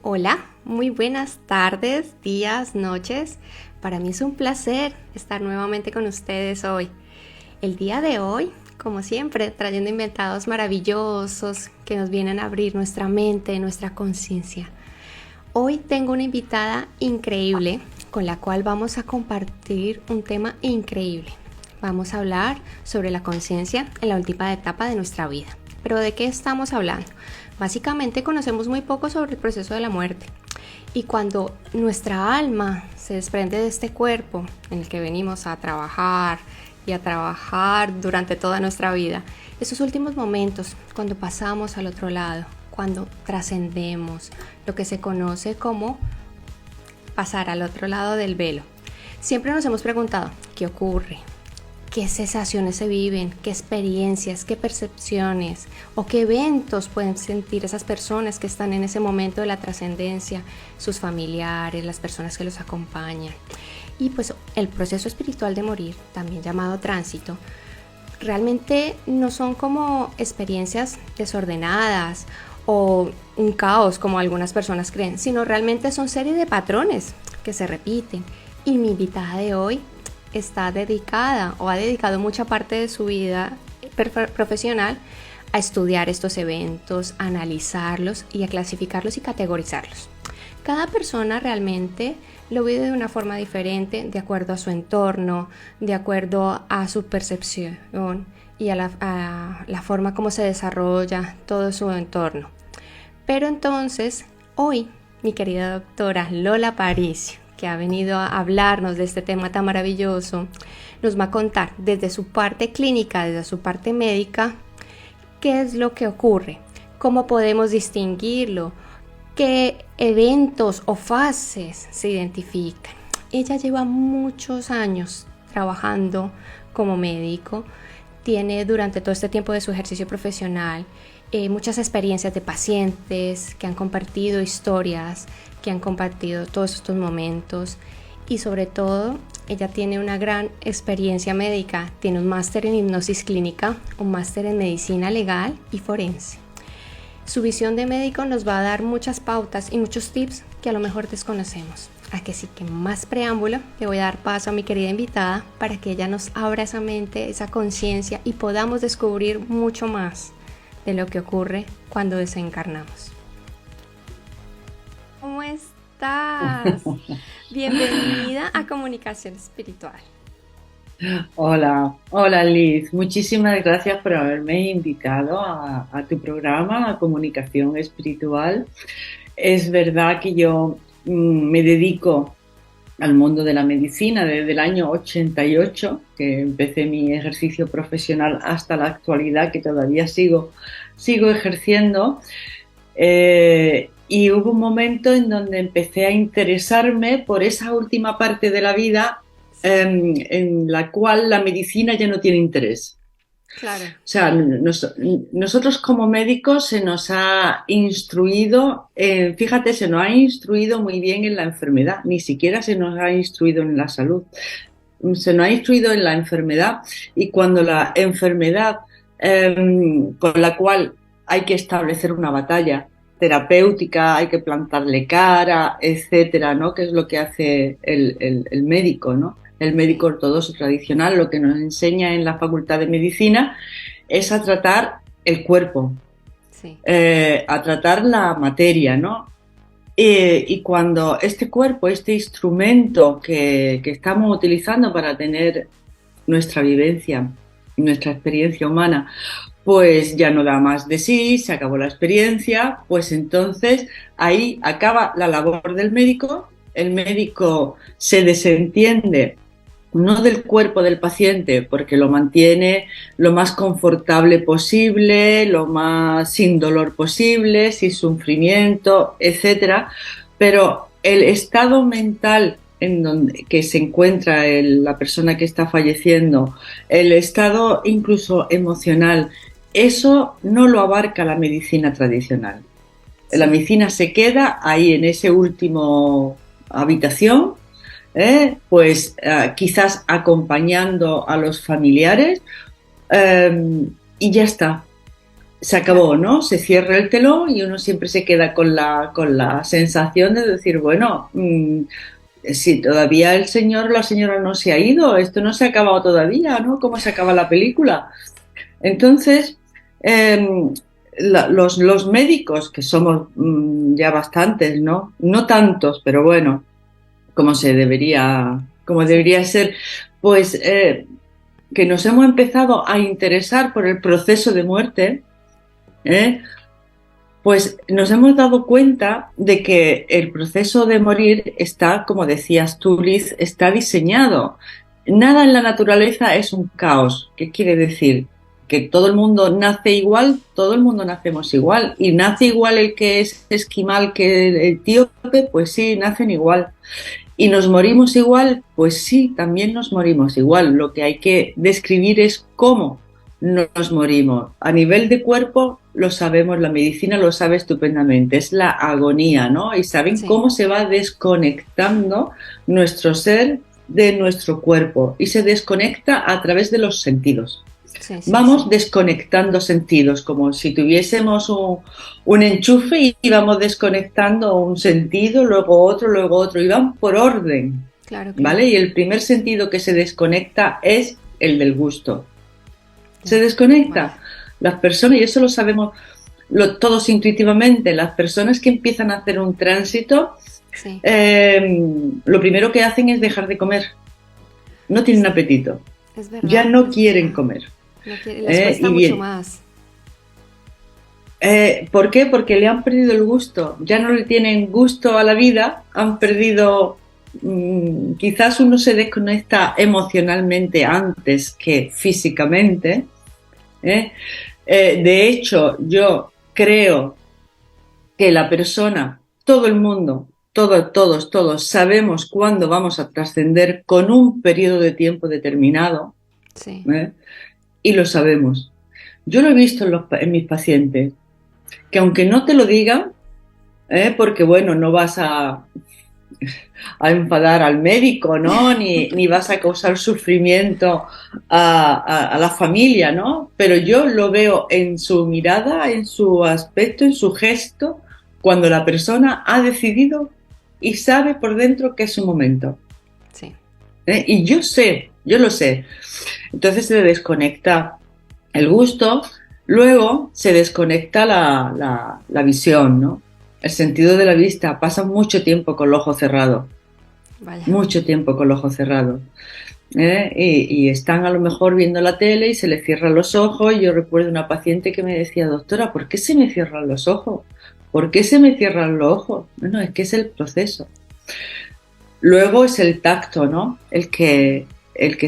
Hola, muy buenas tardes, días, noches. Para mí es un placer estar nuevamente con ustedes hoy. El día de hoy, como siempre, trayendo inventados maravillosos que nos vienen a abrir nuestra mente, nuestra conciencia. Hoy tengo una invitada increíble con la cual vamos a compartir un tema increíble. Vamos a hablar sobre la conciencia en la última etapa de nuestra vida. ¿Pero de qué estamos hablando? Básicamente conocemos muy poco sobre el proceso de la muerte. Y cuando nuestra alma se desprende de este cuerpo en el que venimos a trabajar y a trabajar durante toda nuestra vida, esos últimos momentos, cuando pasamos al otro lado, cuando trascendemos, lo que se conoce como pasar al otro lado del velo, siempre nos hemos preguntado, ¿qué ocurre? ¿Qué sensaciones se viven? ¿Qué experiencias? ¿Qué percepciones? ¿O qué eventos pueden sentir esas personas que están en ese momento de la trascendencia? Sus familiares, las personas que los acompañan. Y pues el proceso espiritual de morir, también llamado tránsito, realmente no son como experiencias desordenadas o un caos como algunas personas creen, sino realmente son serie de patrones que se repiten. Y mi invitada de hoy está dedicada o ha dedicado mucha parte de su vida profesional a estudiar estos eventos, a analizarlos y a clasificarlos y categorizarlos. Cada persona realmente lo vive de una forma diferente, de acuerdo a su entorno, de acuerdo a su percepción y a la forma como se desarrolla todo su entorno. Pero entonces, hoy, mi querida doctora Lola Aparicio, que ha venido a hablarnos de este tema tan maravilloso, nos va a contar desde su parte clínica, desde su parte médica, qué es lo que ocurre, cómo podemos distinguirlo, qué eventos o fases se identifican. Ella lleva muchos años trabajando como médico, tiene durante todo este tiempo de su ejercicio profesional muchas experiencias de pacientes que han compartido historias, que han compartido todos estos momentos y sobre todo ella tiene una gran experiencia médica, tiene un máster en hipnosis clínica, un máster en medicina legal y forense. Su visión de médico nos va a dar muchas pautas y muchos tips que a lo mejor desconocemos. Así que más preámbulo, le voy a dar paso a mi querida invitada para que ella nos abra esa mente, esa conciencia y podamos descubrir mucho más de lo que ocurre cuando desencarnamos. ¿Cómo estás? Bienvenida a Comunicación Espiritual. Hola Liz, muchísimas gracias por haberme invitado a tu programa, a Comunicación Espiritual. Es verdad que yo me dedico al mundo de la medicina desde el año 88, que empecé mi ejercicio profesional hasta la actualidad, que todavía sigo ejerciendo. Y hubo un momento en donde empecé a interesarme por esa última parte de la vida en la cual la medicina ya no tiene interés. Claro. O sea, nosotros como médicos se nos ha instruido, fíjate, se nos ha instruido muy bien en la enfermedad, ni siquiera se nos ha instruido en la salud. Se nos ha instruido en la enfermedad y cuando la enfermedad con la cual hay que establecer una batalla terapéutica, hay que plantarle cara, etcétera, ¿no? Que es lo que hace el médico, ¿no? El médico ortodoxo tradicional lo que nos enseña en la Facultad de Medicina es a tratar el cuerpo, Sí. a tratar la materia, ¿no? Y cuando este cuerpo, este instrumento que estamos utilizando para tener nuestra vivencia, nuestra experiencia humana, pues ya no da más de sí, se acabó la experiencia, pues entonces ahí acaba la labor del médico, el médico se desentiende no del cuerpo del paciente, porque lo mantiene lo más confortable posible, lo más sin dolor posible, sin sufrimiento, etcétera, pero el estado mental en donde que se encuentra la persona que está falleciendo, el estado incluso emocional, eso no lo abarca la medicina tradicional. La Sí. medicina se queda ahí en ese último habitación, pues quizás acompañando a los familiares y ya está. se acabó, claro, ¿no? Se cierra el telón y uno siempre se queda con la sensación de decir, bueno, si todavía el señor o la señora no se ha ido, esto no se ha acabado todavía, ¿no? ¿Cómo se acaba la película? Entonces, eh, los médicos, que somos ya bastantes, ¿no? No tantos, pero bueno, como sí, debería ser, pues que nos hemos empezado a interesar por el proceso de muerte, ¿eh? Pues nos hemos dado cuenta de que el proceso de morir está, como decías tú, Liz, está diseñado. Nada en la naturaleza es un caos. ¿Qué quiere decir? Que todo el mundo nace igual, todo el mundo nacemos igual. Y nace igual el que es esquimal que el etíope, pues sí, nacen igual. ¿Y nos morimos igual? Pues sí, también nos morimos igual. Lo que hay que describir es cómo nos morimos. A nivel de cuerpo lo sabemos, la medicina lo sabe estupendamente, es la agonía, ¿no? Y saben sí, cómo se va desconectando nuestro ser de nuestro cuerpo y se desconecta a través de los sentidos. sí, sí, Vamos sí. desconectando sentidos, como si tuviésemos un enchufe y vamos desconectando un sentido, luego otro, y van por orden, Claro, ¿vale? claro. Y el primer sentido que se desconecta es el del gusto. Se Ya. desconecta. Vaya. Las personas, y eso lo sabemos todos intuitivamente, las personas que empiezan a hacer un tránsito, Sí. lo primero que hacen es dejar de comer. No tienen Sí. apetito. Es Ya verdad, no es quieren verdad. comer. No quiere, les cuesta Y mucho bien, más. ¿por qué? Porque le han perdido el gusto, ya no le tienen gusto a la vida, han Sí, perdido, quizás uno se desconecta emocionalmente antes que físicamente. ¿eh? De hecho, yo creo que la persona, todo el mundo, todos sabemos cuándo vamos a trascender con un periodo de tiempo determinado, sí. ¿eh? Y lo sabemos. Yo lo he visto en mis pacientes, que aunque no te lo digan, porque bueno, no vas a enfadar al médico, ¿no? Ni vas a causar sufrimiento a la familia, ¿no? Pero yo lo veo en su mirada, en su aspecto, en su gesto, cuando la persona ha decidido y sabe por dentro que es su momento. Sí. Y yo sé, yo lo sé. Entonces se desconecta el gusto, luego se desconecta la visión, ¿no? El sentido de la vista, pasa mucho tiempo con el ojo cerrado, Vaya. mucho tiempo con el ojo cerrado. Y están a lo mejor viendo la tele y se les cierran los ojos. Yo recuerdo una paciente que me decía, doctora, ¿por qué se me cierran los ojos? ¿Por qué se me cierran los ojos? Bueno, es que es el proceso. Luego es el tacto, ¿no? El que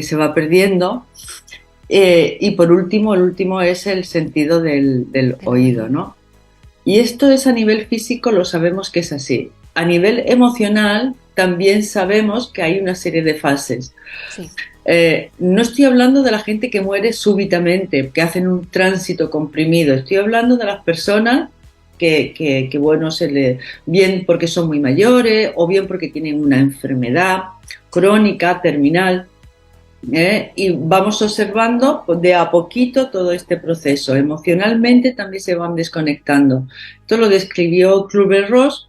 se va perdiendo. Y por último, el último es el sentido del Del oído, oído. ¿no? Y esto es a nivel físico, lo sabemos que es así. A nivel emocional, también sabemos que hay una serie de fases. Sí. No estoy hablando de la gente que muere súbitamente, que hacen un tránsito comprimido. Estoy hablando de las personas que bueno, bien porque son muy mayores o bien porque tienen una enfermedad Sí. crónica, terminal. Y vamos observando de a poquito todo este proceso. Emocionalmente también se van desconectando. Esto lo describió Kübler-Ross,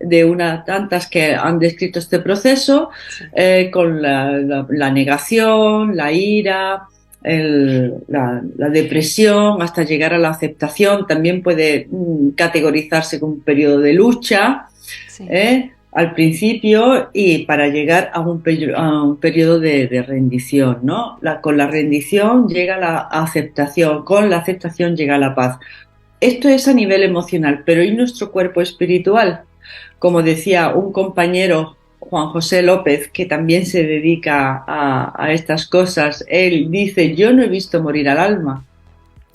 de unas tantas que han descrito este proceso, Sí. con la negación, la ira, la depresión, hasta llegar a la aceptación. También puede categorizarse como un periodo de lucha, Sí. al principio, y para llegar a un periodo de rendición, ¿no? Con la Sí. rendición llega la aceptación, con la aceptación llega la paz. Esto es a nivel emocional, pero ¿y nuestro cuerpo espiritual? Como decía un compañero, Juan José López, que también se dedica a estas cosas, él dice, yo no he visto morir al alma,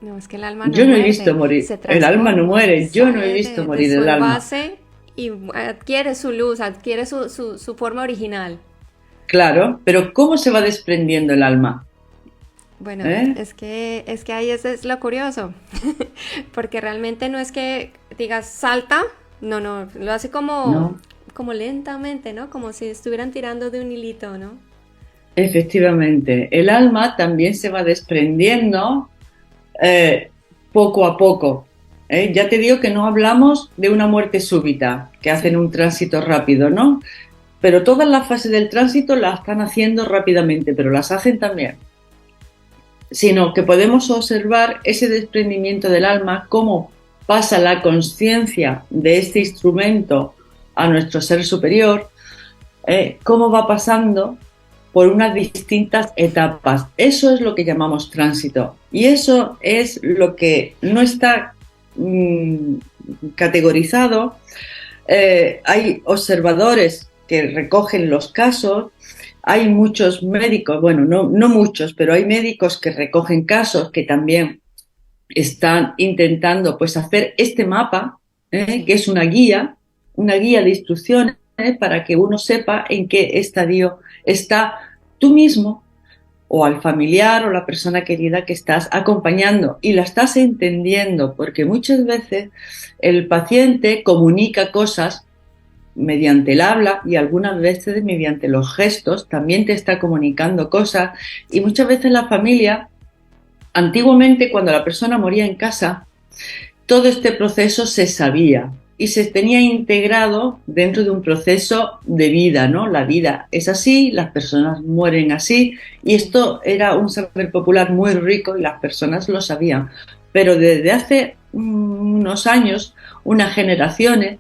No, es que el alma no yo no he visto muere, morir, se el alma no transforma, muere, yo no he sale visto de morir su el alma. envase y adquiere su luz, adquiere su forma original. Claro, pero ¿cómo se va desprendiendo el alma? Bueno, ¿Eh? es que ahí es lo curioso, porque realmente no es que digas salta, no, no, lo hace ¿No? como lentamente, ¿no? Como si estuvieran tirando de un hilito, ¿no? Efectivamente, el alma también se va desprendiendo, eh, poco a poco. Ya te digo que no hablamos de una muerte súbita, que hacen un tránsito rápido, ¿no? Pero todas las fases del tránsito las están haciendo rápidamente, pero las hacen también. Sino que podemos observar ese desprendimiento del alma, cómo pasa la conciencia de este instrumento a nuestro ser superior, cómo va pasando por unas distintas etapas. Eso es lo que llamamos tránsito. Y eso es lo que no está categorizado. Hay observadores que recogen los casos, hay muchos médicos, bueno, no muchos, pero hay médicos que recogen casos que también están intentando pues hacer este mapa, que es una guía de instrucciones para que uno sepa en qué estadio está tú mismo o al familiar o la persona querida que estás acompañando y la estás entendiendo, porque muchas veces el paciente comunica cosas mediante el habla y algunas veces mediante los gestos, también te está comunicando cosas y muchas veces la familia, antiguamente cuando la persona moría en casa, todo este proceso se sabía y se tenía integrado dentro de un proceso de vida, ¿no? La vida es así, las personas mueren así y esto era un saber popular muy rico y las personas lo sabían. Pero desde hace unos años, unas generaciones,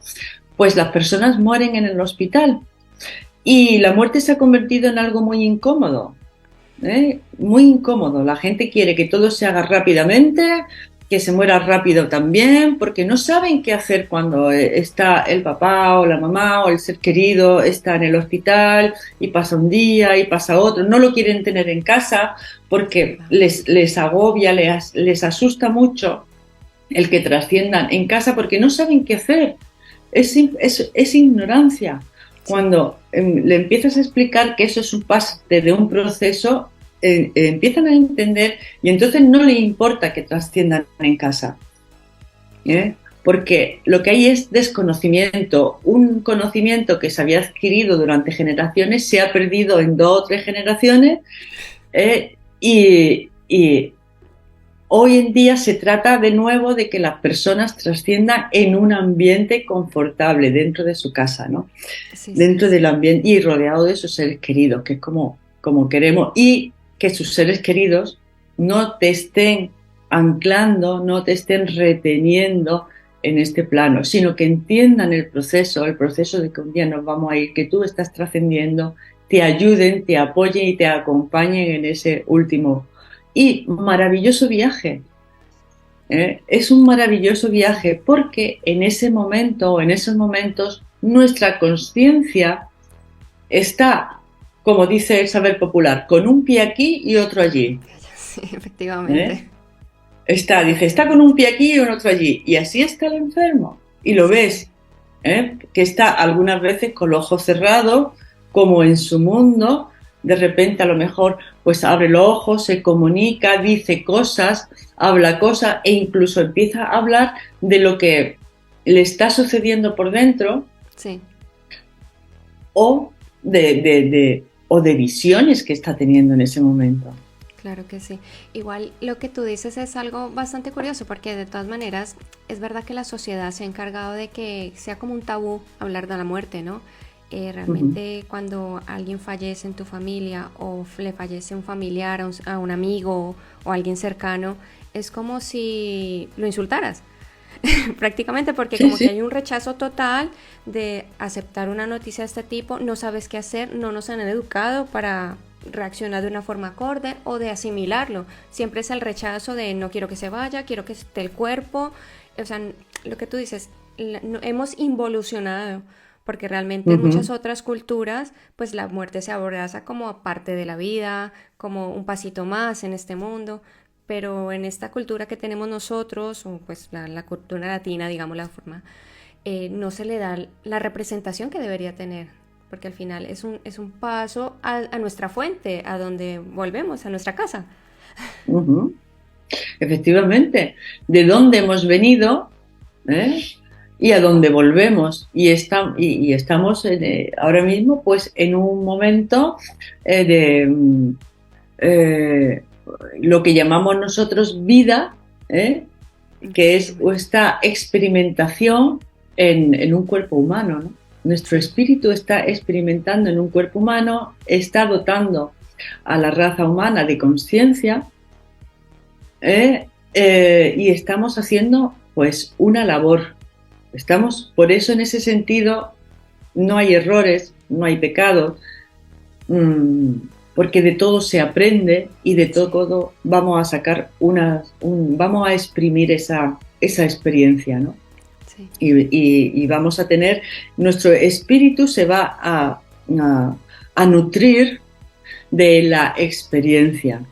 pues las personas mueren en el hospital y la muerte se ha convertido en algo muy incómodo. Muy incómodo. La gente quiere que todo se haga rápidamente, que se muera rápido también, porque no saben qué hacer cuando está el papá o la mamá o el ser querido está en el hospital y pasa un día y pasa otro. No lo quieren tener en casa porque les agobia, les asusta mucho el que trasciendan en casa porque no saben qué hacer. Es ignorancia. Cuando le empiezas a explicar que eso es un parte de un proceso, empiezan a entender y entonces no le importa que trasciendan en casa. Porque lo que hay es desconocimiento. Un conocimiento que se había adquirido durante generaciones se ha perdido en 2 o 3 generaciones y hoy en día se trata de nuevo de que las personas trasciendan en un ambiente confortable dentro de su casa, ¿no? Dentro del ambiente y rodeado de sus seres queridos, que es como queremos, y que sus seres queridos no te estén anclando, no te estén reteniendo en este plano, sino que entiendan el proceso de que un día nos vamos a ir, que tú estás trascendiendo, te ayuden, te apoyen y te acompañen en ese último y maravilloso viaje. Es un maravilloso viaje porque en ese momento o en esos momentos nuestra conciencia está, como dice el saber popular, con un pie aquí y otro allí. Sí, efectivamente. Está con un pie aquí y otro allí. Y así está el enfermo. Y lo ves, que está algunas veces con los ojos cerrados, como en su mundo. De repente a lo mejor pues abre los ojos, se comunica, dice cosas, habla cosas e incluso empieza a hablar de lo que le está sucediendo por dentro. Sí. O de visiones que está teniendo en ese momento. Claro que sí. Igual lo que tú dices es algo bastante curioso porque de todas maneras es verdad que la sociedad se ha encargado de que sea como un tabú hablar de la muerte, ¿no? Realmente cuando alguien fallece en tu familia o le fallece un familiar, a un amigo o a alguien cercano, es como si lo insultaras. Prácticamente porque como que hay un rechazo total de aceptar una noticia de este tipo, no sabes qué hacer, no nos han educado para reaccionar de una forma acorde o de asimilarlo. Siempre es el rechazo de no quiero que se vaya, quiero que esté el cuerpo. O sea, lo que tú dices, hemos involucionado porque realmente en muchas otras culturas pues la muerte se abraza como parte de la vida, como un pasito más en este mundo. Pero en esta cultura que tenemos nosotros, o pues la cultura latina, digamos la forma, no se le da la representación que debería tener, porque al final es un paso a nuestra fuente, a donde volvemos, a nuestra casa. Efectivamente, de dónde hemos venido y a dónde volvemos. Y estamos ahora mismo pues en un momento de lo que llamamos nosotros vida, que es esta experimentación en un cuerpo humano, ¿no? Nuestro espíritu está experimentando en un cuerpo humano, está dotando a la raza humana de conciencia, y estamos haciendo pues una labor. Por eso en ese sentido no hay errores, no hay pecados, porque de todo se aprende y de todo vamos a sacar vamos a exprimir esa experiencia, ¿no? Sí. Y vamos a tener, nuestro espíritu se va a nutrir de la experiencia.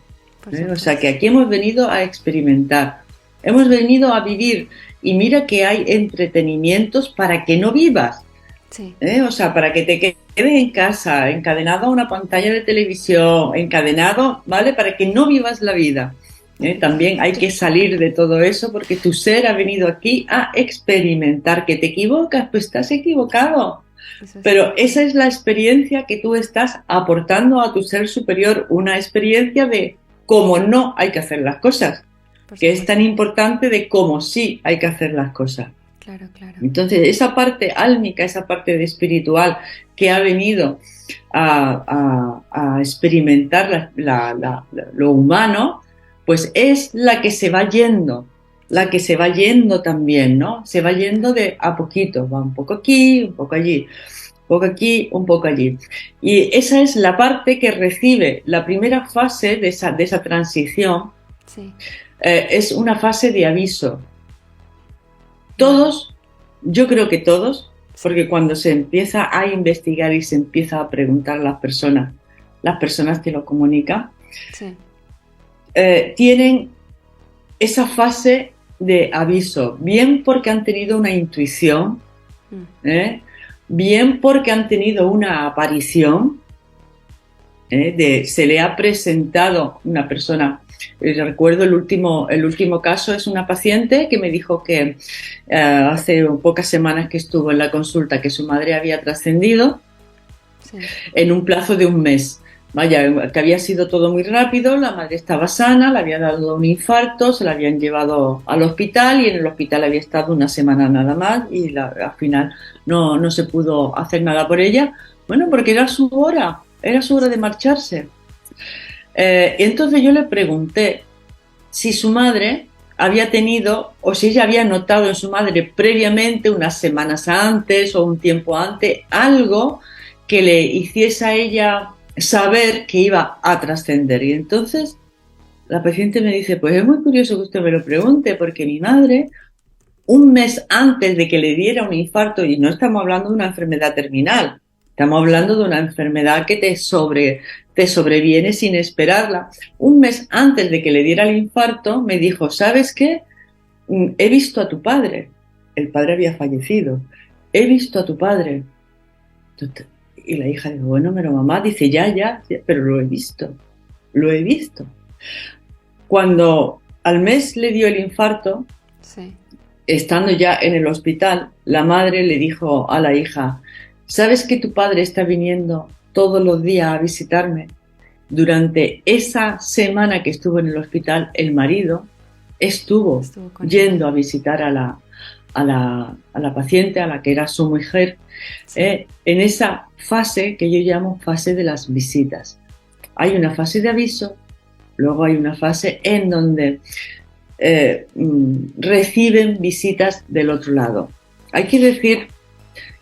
O sea que aquí hemos venido a experimentar, hemos venido a vivir, y mira que hay entretenimientos para que no vivas. Sí. O sea, para que te quedes en casa, encadenado a una pantalla de televisión, encadenado, ¿vale? Para que no vivas la vida. También hay que salir de todo eso, porque tu ser ha venido aquí a experimentar. Que te equivocas, pues estás equivocado. Pero esa es la experiencia que tú estás aportando a tu ser superior, una experiencia de cómo no hay que hacer las cosas, que es tan importante de cómo sí hay que hacer las cosas. Claro, claro. Entonces, esa parte álmica, esa parte de espiritual que ha venido a experimentar lo humano, pues es la que se va yendo, también, ¿no? Se va yendo de a poquito, va un poco aquí, un poco allí, un poco aquí, un poco allí. Y esa es la parte que recibe la primera fase de esa transición. Sí. Es una fase de aviso. Todos, yo creo que todos, porque cuando se empieza a investigar y se empieza a preguntar a las personas que lo comunican, sí, tienen esa fase de aviso, bien porque han tenido una intuición, bien porque han tenido una aparición, se le ha presentado una persona. Recuerdo el último caso, es una paciente que me dijo que hace pocas semanas que estuvo en la consulta, que su madre había trascendido, sí, en un plazo de un mes. Vaya, que había sido todo muy rápido, la madre estaba sana, le había dado un infarto, se la habían llevado al hospital y en el hospital había estado una semana nada más y al final no se pudo hacer nada por ella. Bueno, porque era su hora de marcharse. Y entonces yo le pregunté si su madre había tenido, o si ella había notado en su madre previamente, unas semanas antes o un tiempo antes, algo que le hiciese a ella saber que iba a trascender. Y entonces la paciente me dice, pues es muy curioso que usted me lo pregunte, porque mi madre, un mes antes de que le diera un infarto, y no estamos hablando de una enfermedad terminal, estamos hablando de una enfermedad que te sobreviene sin esperarla. Un mes antes de que le diera el infarto, me dijo, ¿sabes qué? He visto a tu padre. El padre había fallecido. He visto a tu padre. Y la hija dijo, bueno, pero mamá, dice, ya, pero lo he visto. Cuando al mes le dio el infarto, sí, estando ya en el hospital, la madre le dijo a la hija, ¿sabes que tu padre está viniendo todos los días a visitarme? Durante esa semana que estuvo en el hospital, el marido estuvo yendo a visitar a la paciente, a la que era su mujer, sí, en esa fase que yo llamo fase de las visitas. Hay una fase de aviso, luego hay una fase en donde reciben visitas del otro lado. Hay que decir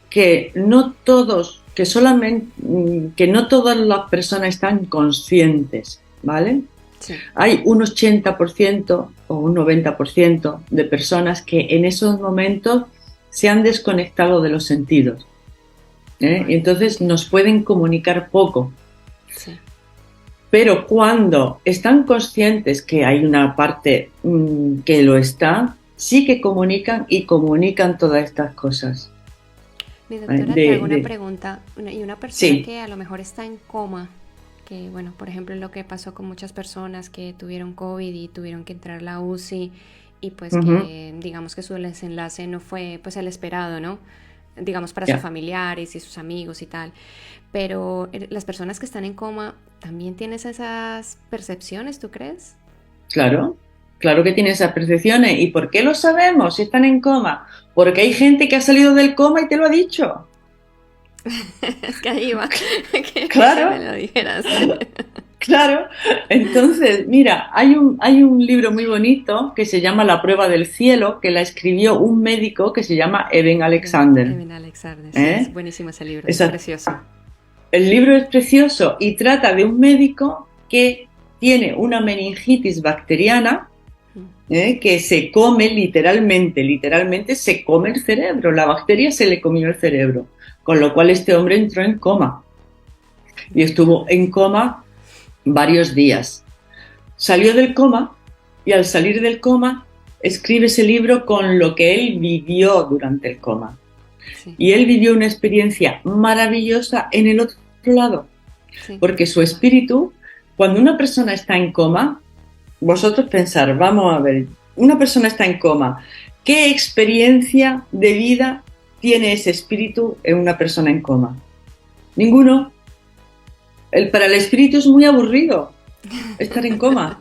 que no todas las personas están conscientes, ¿vale? Sí. Hay un 80% o un 90% de personas que en esos momentos se han desconectado de los sentidos, y entonces nos pueden comunicar poco. Sí. Pero cuando están conscientes que hay una parte que lo está, sí que comunican y comunican todas estas cosas. Mi doctora, te hago una pregunta. Y una persona, sí, que a lo mejor está en coma, que bueno, por ejemplo, lo que pasó con muchas personas que tuvieron COVID y tuvieron que entrar a la UCI y pues que digamos que su desenlace no fue pues el esperado, ¿no? Digamos para sus familiares y sus amigos y tal. Pero las personas que están en coma también tienes esas percepciones, ¿tú crees? Claro, claro que tiene esas percepciones. ¿Y por qué lo sabemos si están en coma? Porque hay gente que ha salido del coma y te lo ha dicho. Es que ahí va, que me Claro, lo dijeras. claro. Entonces, mira, hay un libro muy bonito que se llama La prueba del cielo, que la escribió un médico que se llama Eben Alexander. Evan Alexander, sí, es ¿Eh? buenísimo ese libro, es Esa- precioso. el libro es precioso y trata de un médico que tiene una meningitis bacteriana, que se come literalmente se come el cerebro, la bacteria se le comió el cerebro, con lo cual este hombre entró en coma y estuvo en coma varios días. Salió del coma y al salir del coma escribe ese libro con lo que él vivió durante el coma. Sí, Y él vivió una experiencia maravillosa en el otro lado, sí, porque su espíritu, cuando una persona está en coma, vosotros pensar, vamos a ver, una persona está en coma, ¿qué experiencia de vida tiene ese espíritu en una persona en coma? Ninguno. Para el espíritu es muy aburrido estar en coma,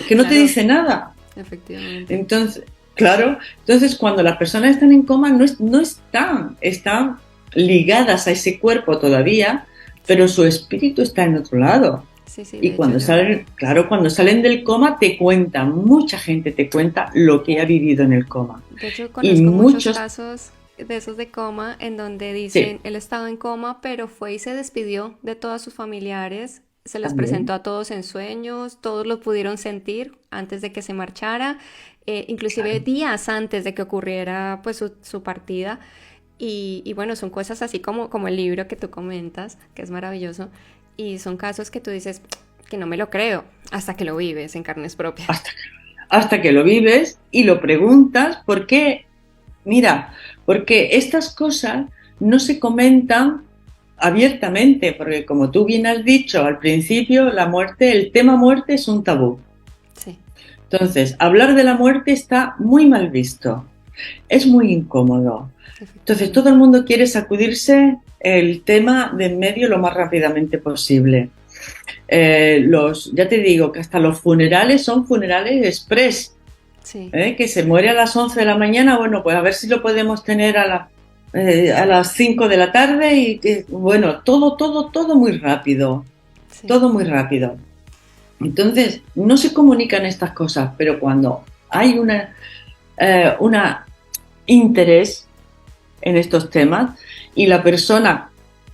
que no te claro, dice nada. efectivamente. Entonces, claro, entonces cuando las personas están en coma no están ligadas a ese cuerpo todavía, pero Sí, su espíritu está en otro lado. sí, sí, Y de hecho cuando yo, salen, claro, cuando salen del coma te cuentan, mucha gente te cuenta lo que ha vivido en el coma. de hecho Y conozco muchos muchos, casos de esos de coma en donde dicen, sí, él estaba en coma, pero fue y se despidió de todos sus familiares, se les presentó también. a todos en sueños, todos lo pudieron sentir antes de que se marchara, inclusive Claro. días antes de que ocurriera pues su partida. Y bueno, son cosas así como el libro que tú comentas, que es maravilloso, y son casos que tú dices que no me lo creo hasta que lo vives en carnes propias. Hasta, hasta que lo vives y lo preguntas, ¿por qué? Mira, porque estas cosas no se comentan abiertamente, porque como tú bien has dicho al principio, la muerte, el tema muerte es un tabú. Sí, Entonces, hablar de la muerte está muy mal visto, es muy incómodo. Entonces, todo efectivamente. el mundo quiere sacudirse el tema de en medio lo más rápidamente posible. Ya te digo que hasta los funerales son funerales express. Sí, Que se muere a las 11 de la mañana, bueno, pues a ver si lo podemos tener a las 5 de la tarde y que, bueno, todo muy rápido, sí. todo muy rápido. Entonces, no se comunican estas cosas, pero cuando hay una interés en estos temas y la persona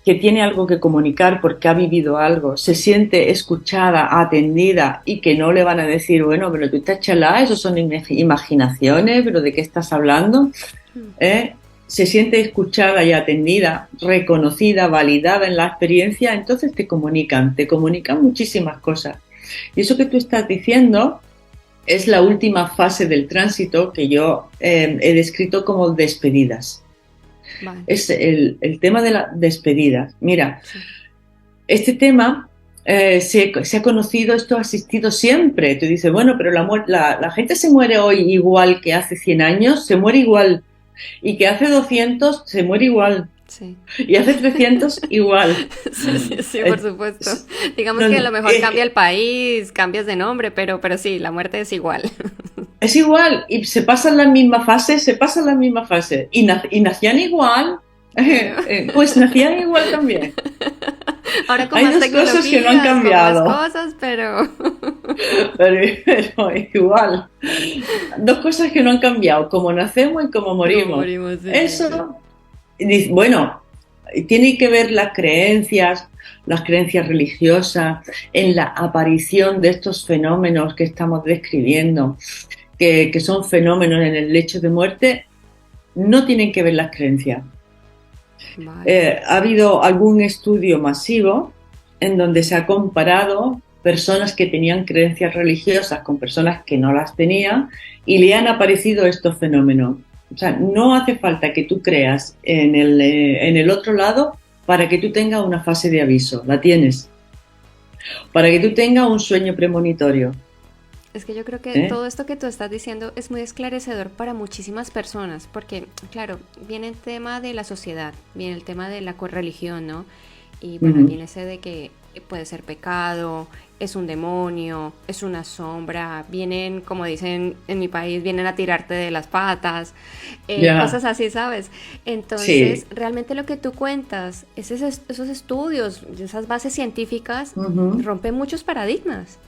que tiene algo que comunicar porque ha vivido algo, se siente escuchada, atendida y que no le van a decir, bueno, pero tú estás chalada, eso son imaginaciones, pero ¿de qué estás hablando? Mm. ¿Eh? Se siente escuchada y atendida, reconocida, validada en la experiencia, entonces te comunican muchísimas cosas. Y eso que tú estás diciendo es la última fase del tránsito que yo he descrito como despedidas. Vale, Es el tema de la despedida. Mira, sí. este tema se ha conocido, esto ha existido siempre. Tú dices, bueno, pero la gente se muere hoy igual que hace 100 años, se muere igual. Y que hace 200 se muere igual. Sí. Y hace 300 igual. Sí, sí, sí, por Eh, supuesto. Digamos no, que a no, lo mejor cambia el país, cambias de nombre, pero sí, la muerte es igual. es igual. Y se pasan las mismas fases, se pasan las mismas fases. Y nacían igual. Pues nacían igual también. Ahora con Hay más dos cosas que no han tecnologías, con más cambiado. cosas, pero Pero igual. Dos cosas que no han cambiado, como nacemos y como como morimos. morimos, sí, sí, sí. Eso, bueno, tiene que ver las creencias religiosas, en la aparición de estos fenómenos que estamos describiendo, que son fenómenos en el lecho de muerte, no tienen que ver las creencias. Vale. Ha habido algún estudio masivo en donde se ha comparado personas que tenían creencias religiosas con personas que no las tenían y le han aparecido estos fenómenos. O sea, no hace falta que tú creas en el otro lado para que tú tengas una fase de aviso, la tienes. Para que tú tengas un sueño premonitorio. Es que yo creo que ¿Eh? todo esto que tú estás diciendo es muy esclarecedor para muchísimas personas, porque, claro, viene el tema de la sociedad, viene el tema de la correligión, ¿no? Y Uh bueno, -huh. viene ese de que puede ser pecado, es un demonio, es una sombra, vienen, como dicen en mi país, vienen a tirarte de las patas, Ya, cosas así, ¿sabes? Entonces, sí. realmente lo que tú cuentas, esos estudios, esas bases científicas, Ujú, rompen muchos paradigmas.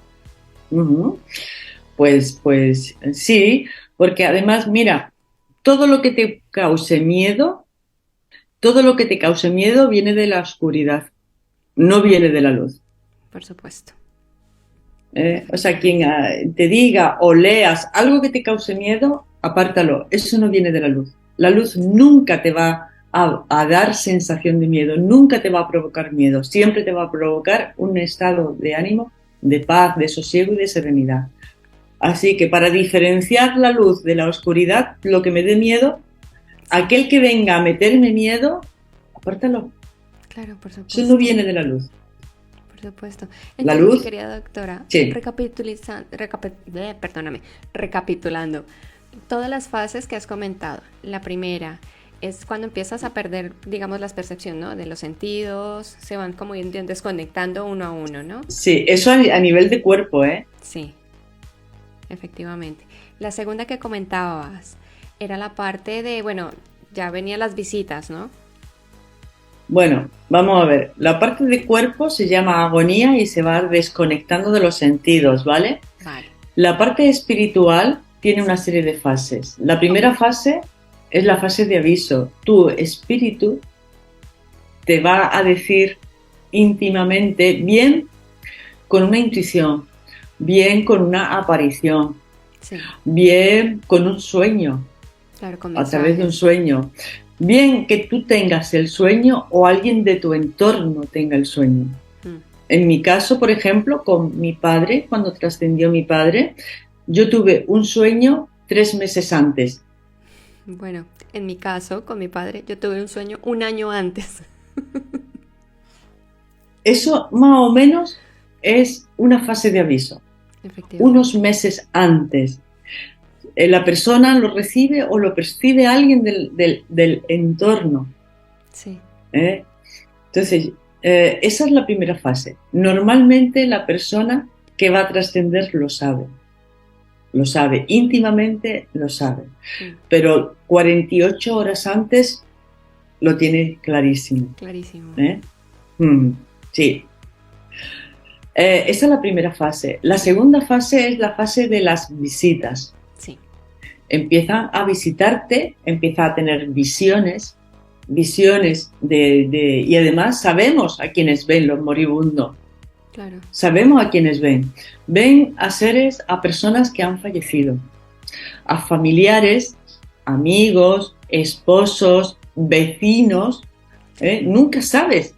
ujú. Pues sí, porque además, mira, todo lo que te cause miedo, todo lo que te cause miedo viene de la oscuridad, no viene de la luz. Por supuesto, O sea, quien efectivamente. te diga o leas algo que te cause miedo, apártalo. Eso no viene de la luz. La luz nunca te va a dar sensación de miedo, nunca te va a provocar miedo. Siempre te va a provocar un estado de ánimo, de paz, de sosiego y de serenidad. Así que para diferenciar la luz de la oscuridad, lo que me dé miedo, Sí, aquel que venga a meterme miedo, apártalo. claro, por Eso no supuesto. viene de la luz. Por supuesto. La Entonces, mi luz, querida doctora, sí. perdóname, recapitulando todas las fases que has comentado. La primera es cuando empiezas a perder, digamos, la percepción, ¿no? De los sentidos, se van como desconectando uno a uno, ¿no? Sí, eso a nivel de cuerpo, ¿eh? Sí, efectivamente. La segunda que comentabas era la parte de, bueno, ya venían las visitas, ¿no? Bueno, vamos a ver. La parte de cuerpo se llama agonía y se va desconectando de los sentidos, ¿vale? Vale. La parte espiritual tiene una Sí. serie de fases. La Ok. primera fase es la fase de aviso. Tu espíritu te va a decir íntimamente, bien con una intuición, bien con una aparición, Sí, bien con un sueño, claro, con a través de un mensajes. sueño, bien que tú tengas el sueño o alguien de tu entorno tenga el sueño. Mm. En mi caso, por ejemplo, con mi padre, cuando trascendió mi padre, yo tuve un sueño 3 meses antes. Bueno, en mi caso, con mi padre, yo tuve un sueño un año antes. Eso más o menos es una fase de aviso, unos Efectivamente. meses antes. La persona lo recibe o lo percibe alguien del entorno. Sí, ¿Eh? Entonces, esa es la primera fase. Normalmente la persona que va a trascender lo sabe, íntimamente lo sabe, mm, pero 48 horas antes lo tiene clarísimo. clarísimo. ¿Eh? Sí. Esa es la primera fase. La Sí, segunda fase es la fase de las visitas. sí, Empieza a visitarte, empieza a tener visiones, visiones y además sabemos a quienes ven los moribundos, claro. sabemos a quienes ven. Ven a seres, a personas que han fallecido, a familiares, amigos, esposos, vecinos, Sí, nunca sabes.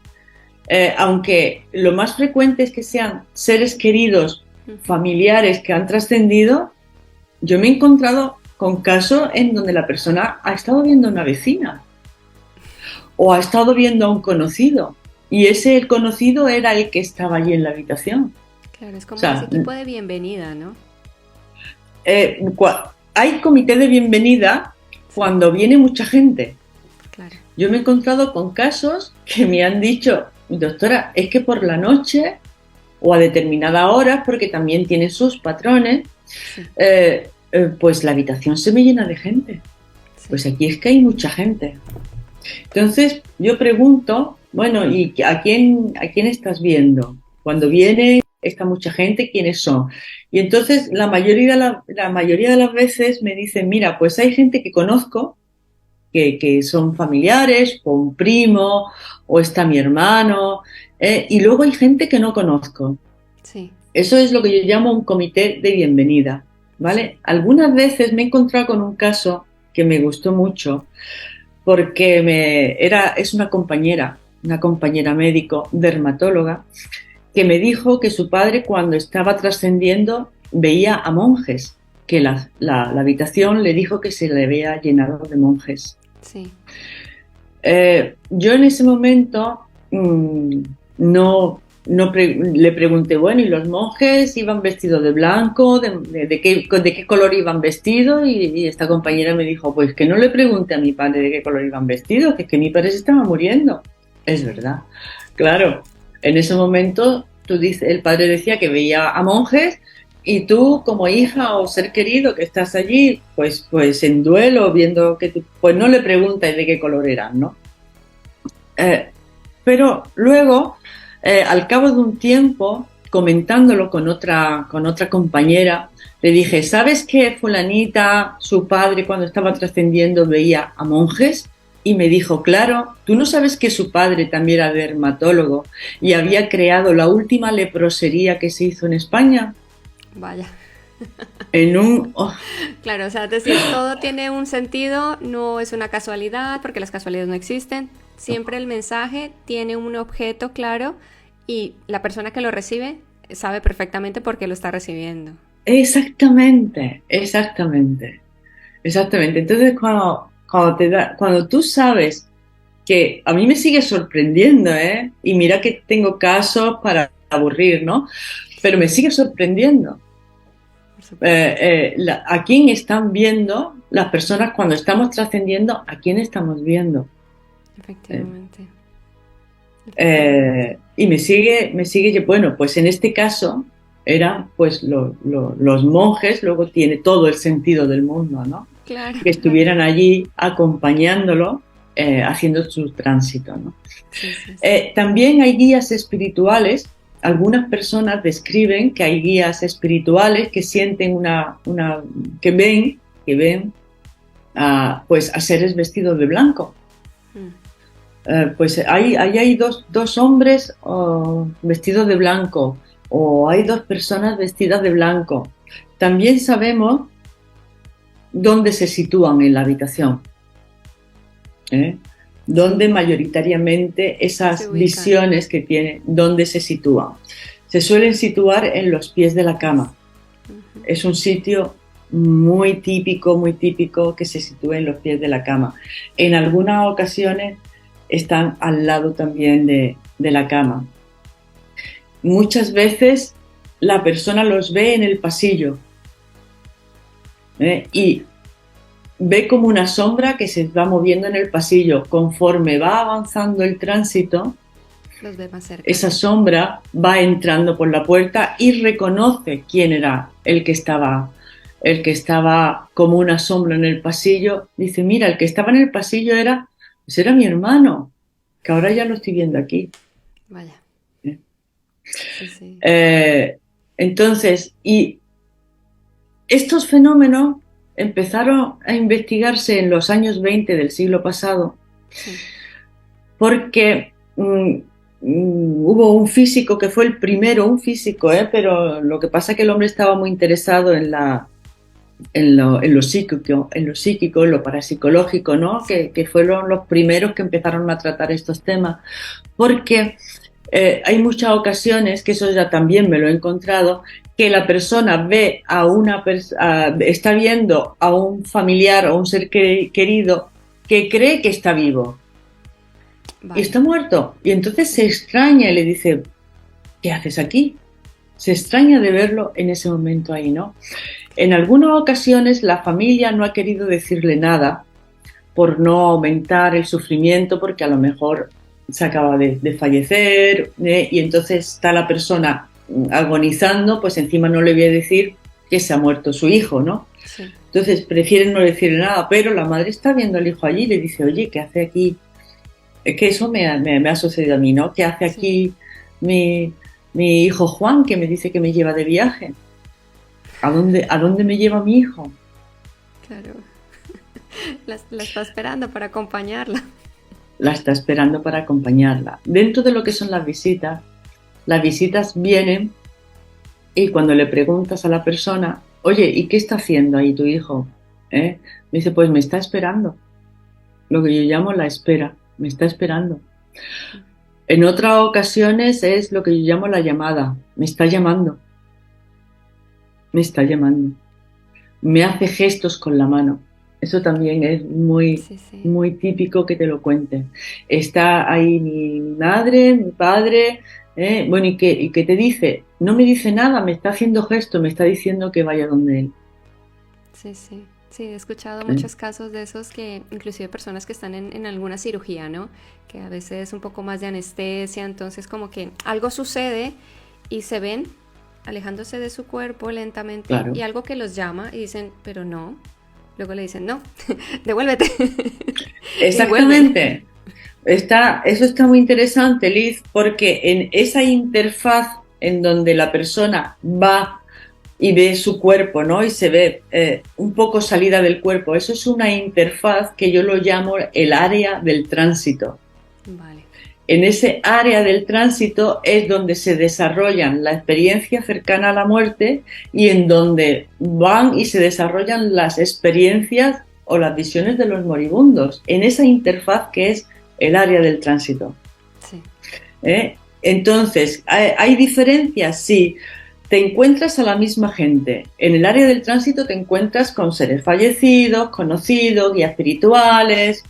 Aunque lo más frecuente es que sean seres queridos, ujú, familiares que han trascendido, yo me he encontrado con casos en donde la persona ha estado viendo a una vecina o ha estado viendo a un conocido y ese el conocido era el que estaba allí en la habitación. claro, es O como ese sea, tipo de bienvenida, ¿no? hay comité de bienvenida Sí, cuando viene mucha gente. claro. Yo me he encontrado con casos que me han dicho, doctora, es que por la noche o a determinadas horas, porque también tiene sus patrones, Sí, pues la habitación se me llena de gente. sí. Pues aquí es que hay mucha gente. Entonces yo pregunto, bueno, ¿y a quién estás viendo? Cuando viene esta mucha gente, ¿quiénes son? Y entonces la mayoría de las veces me dicen, mira, pues hay gente que conozco, que son familiares, o un primo, o está mi hermano, y luego hay gente que no conozco. Sí, Eso es lo que yo llamo un comité de bienvenida, sí, ¿vale? Algunas veces me he encontrado con un caso que me gustó mucho porque es una compañera médico, dermatóloga, que me dijo que su padre cuando estaba trascendiendo veía a monjes, que la habitación le dijo que se le había llenado de monjes. sí. Yo en ese momento le pregunté, bueno, ¿y los monjes iban vestidos de blanco? ¿De qué color iban vestidos? Y esta compañera me dijo, pues que no le pregunte a mi padre de qué color iban vestidos, que es que mi padre se estaba muriendo. Es Sí, verdad, claro. En ese momento, el padre decía que veía a monjes y tú como hija o ser querido que estás allí, pues en duelo, viendo que pues no le preguntas de qué color eran, ¿no? Eh, pero luego, al cabo de un tiempo, comentándolo con otra compañera, le dije, ¿sabes que fulanita, su padre, cuando estaba trascendiendo, veía a monjes? Y me dijo, claro, ¿tú no sabes que su padre también era dermatólogo y había creado la última leprosería que se hizo en España? Vaya. En un... oh, Claro, o sea, es decir, todo tiene un sentido, no es una casualidad, porque las casualidades no existen. Siempre el mensaje tiene un objeto claro y la persona que lo recibe sabe perfectamente por qué lo está recibiendo. exactamente, exactamente, exactamente. Entonces, cuando tú sabes que a mí me sigue sorprendiendo, ¿eh? Y mira que tengo casos para aburrir, ¿no? Pero me sigue sorprendiendo. Por supuesto. A quién están viendo las personas cuando estamos trascendiendo, a quién estamos viendo. Eh, Efectivamente. Efectivamente. y me sigue, bueno, pues en este caso eran pues los monjes, luego tiene todo el sentido del mundo, ¿no? Claro, Que claro. estuvieran allí acompañándolo, haciendo su tránsito, ¿no? Sí, sí, sí. También hay guías espirituales. Algunas personas describen que hay guías espirituales que sienten que ven pues a seres vestidos de blanco. Mm. Pues ahí hay dos hombres vestidos de blanco o hay dos personas vestidas de blanco. También sabemos dónde se sitúan en la habitación, ¿eh? Sí, Donde mayoritariamente se esas ubican. visiones que tienen, dónde se sitúan. Se suelen situar en los pies de la Pues, cama. ujú. Es un sitio muy típico que se sitúe en los pies de la cama. En algunas ocasiones están al lado también de la cama. Muchas veces la persona los ve en el pasillo, y ve como una sombra que se va moviendo en el pasillo. Conforme va avanzando el tránsito, Los ve más cerca. esa sombra va entrando por la puerta y reconoce quién era el que estaba como una sombra en el pasillo. Dice, mira, el que estaba en el pasillo pues era mi hermano, que ahora ya lo estoy viendo aquí. Vaya. ¿Eh? Sí, sí. Entonces, y estos fenómenos empezaron a investigarse en los años 20 del siglo pasado Sí. porque hubo un físico que fue el primero, un físico, pero lo que pasa es que el hombre estaba muy interesado en lo psíquico, en lo parapsicológico, ¿no? Sí. Que fueron los primeros que empezaron a tratar estos temas, porque hay muchas ocasiones, que eso ya también me lo he encontrado, que la persona ve está viendo a un familiar o un ser querido que cree que está vivo y Vaya. está muerto. Y entonces se Sí. extraña y le dice, ¿qué haces aquí? Se extraña de verlo en ese momento ahí, ¿no? En algunas ocasiones la familia no ha querido decirle nada por no aumentar el sufrimiento, porque a lo mejor se acaba de fallecer, y entonces está la persona agonizando, pues encima no le voy a decir que se ha muerto su hijo, ¿no? Sí. Entonces prefieren no decirle nada, pero la madre está viendo al hijo allí y le dice, oye, ¿qué hace aquí? Es que eso me ha sucedido a mí, ¿no? ¿Qué hace Sí. aquí mi, mi hijo Juan, que me dice que me lleva de viaje? ¿A dónde me lleva mi hijo? Claro. La está esperando para acompañarla. La está esperando para acompañarla. Dentro de lo que son las visitas vienen y cuando le preguntas a la persona, oye, ¿y qué está haciendo ahí tu hijo? Me dice, pues me está esperando. Lo que yo llamo la espera, me está esperando. En otras ocasiones es lo que yo llamo la llamada, me está llamando, me está llamando. Me hace gestos con la mano. Eso también es muy, Sí, sí. muy típico que te lo cuenten. Está ahí mi madre, mi padre, bueno, y que te dice, no me dice nada, me está haciendo gesto, me está diciendo que vaya donde él. Sí, sí. Sí, he escuchado Sí, muchos casos de esos que, inclusive personas que están en alguna cirugía, ¿no? Que a veces un poco más de anestesia, entonces como que algo sucede y se ven alejándose de su cuerpo lentamente y claro. algo que los llama y dicen, pero no. Luego le dicen, no, devuélvete. Y vuelven. Exactamente. Eso está muy interesante, Liz, porque en esa interfaz en donde la persona va y ve su cuerpo, ¿no? Y se ve un poco salida del cuerpo. Eso es una interfaz que yo lo llamo el área del tránsito. Vale. En ese área del tránsito es donde se desarrollan la experiencia cercana a la muerte y en donde van y se desarrollan las experiencias o las visiones de los moribundos, en esa interfaz que es el área del tránsito. Sí. Entonces, ¿hay diferencias? Sí. Te encuentras a la misma gente. En el área del tránsito te encuentras con seres fallecidos, conocidos, guías espirituales.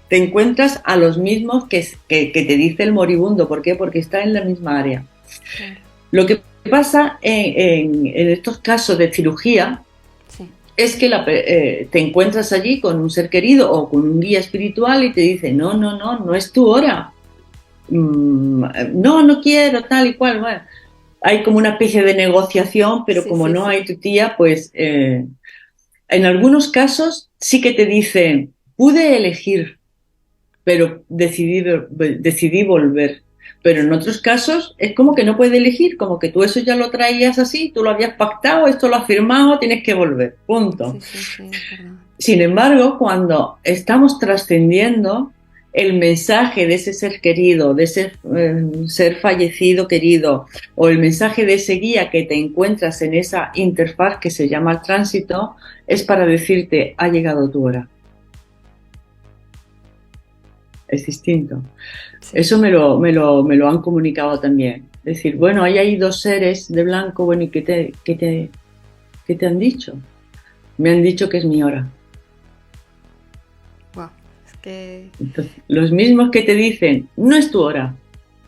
Te encuentras a los mismos que te dice el moribundo. ¿Por qué? Porque está en la misma área. Claro. Lo que pasa en estos casos de cirugía Sí. es que te encuentras allí con un ser querido o con un guía espiritual y te dice, no, no, no, no es tu hora. No, no quiero, tal y cual. Bueno, hay como una especie de negociación, pero Sí, como sí, no sí. hay tu tía, pues en algunos casos sí que te dicen, pude elegir, pero decidí volver. Pero en otros casos es como que no puedes elegir, como que tú eso ya lo traías así, tú lo habías pactado, esto lo has firmado, tienes que volver, punto. Sí, sí, sí, es verdad. Sin embargo, cuando estamos trascendiendo, el mensaje de ese ser querido, de ese ser fallecido querido, o el mensaje de ese guía que te encuentras en esa interfaz que se llama el tránsito, es para decirte, ha llegado tu hora. Es distinto. Sí. Eso me lo han comunicado también. Es decir, bueno, ahí hay dos seres de blanco, bueno, ¿y qué te han dicho? Me han dicho que es mi hora. Wow. Es que Entonces, los mismos que te dicen, no es tu hora,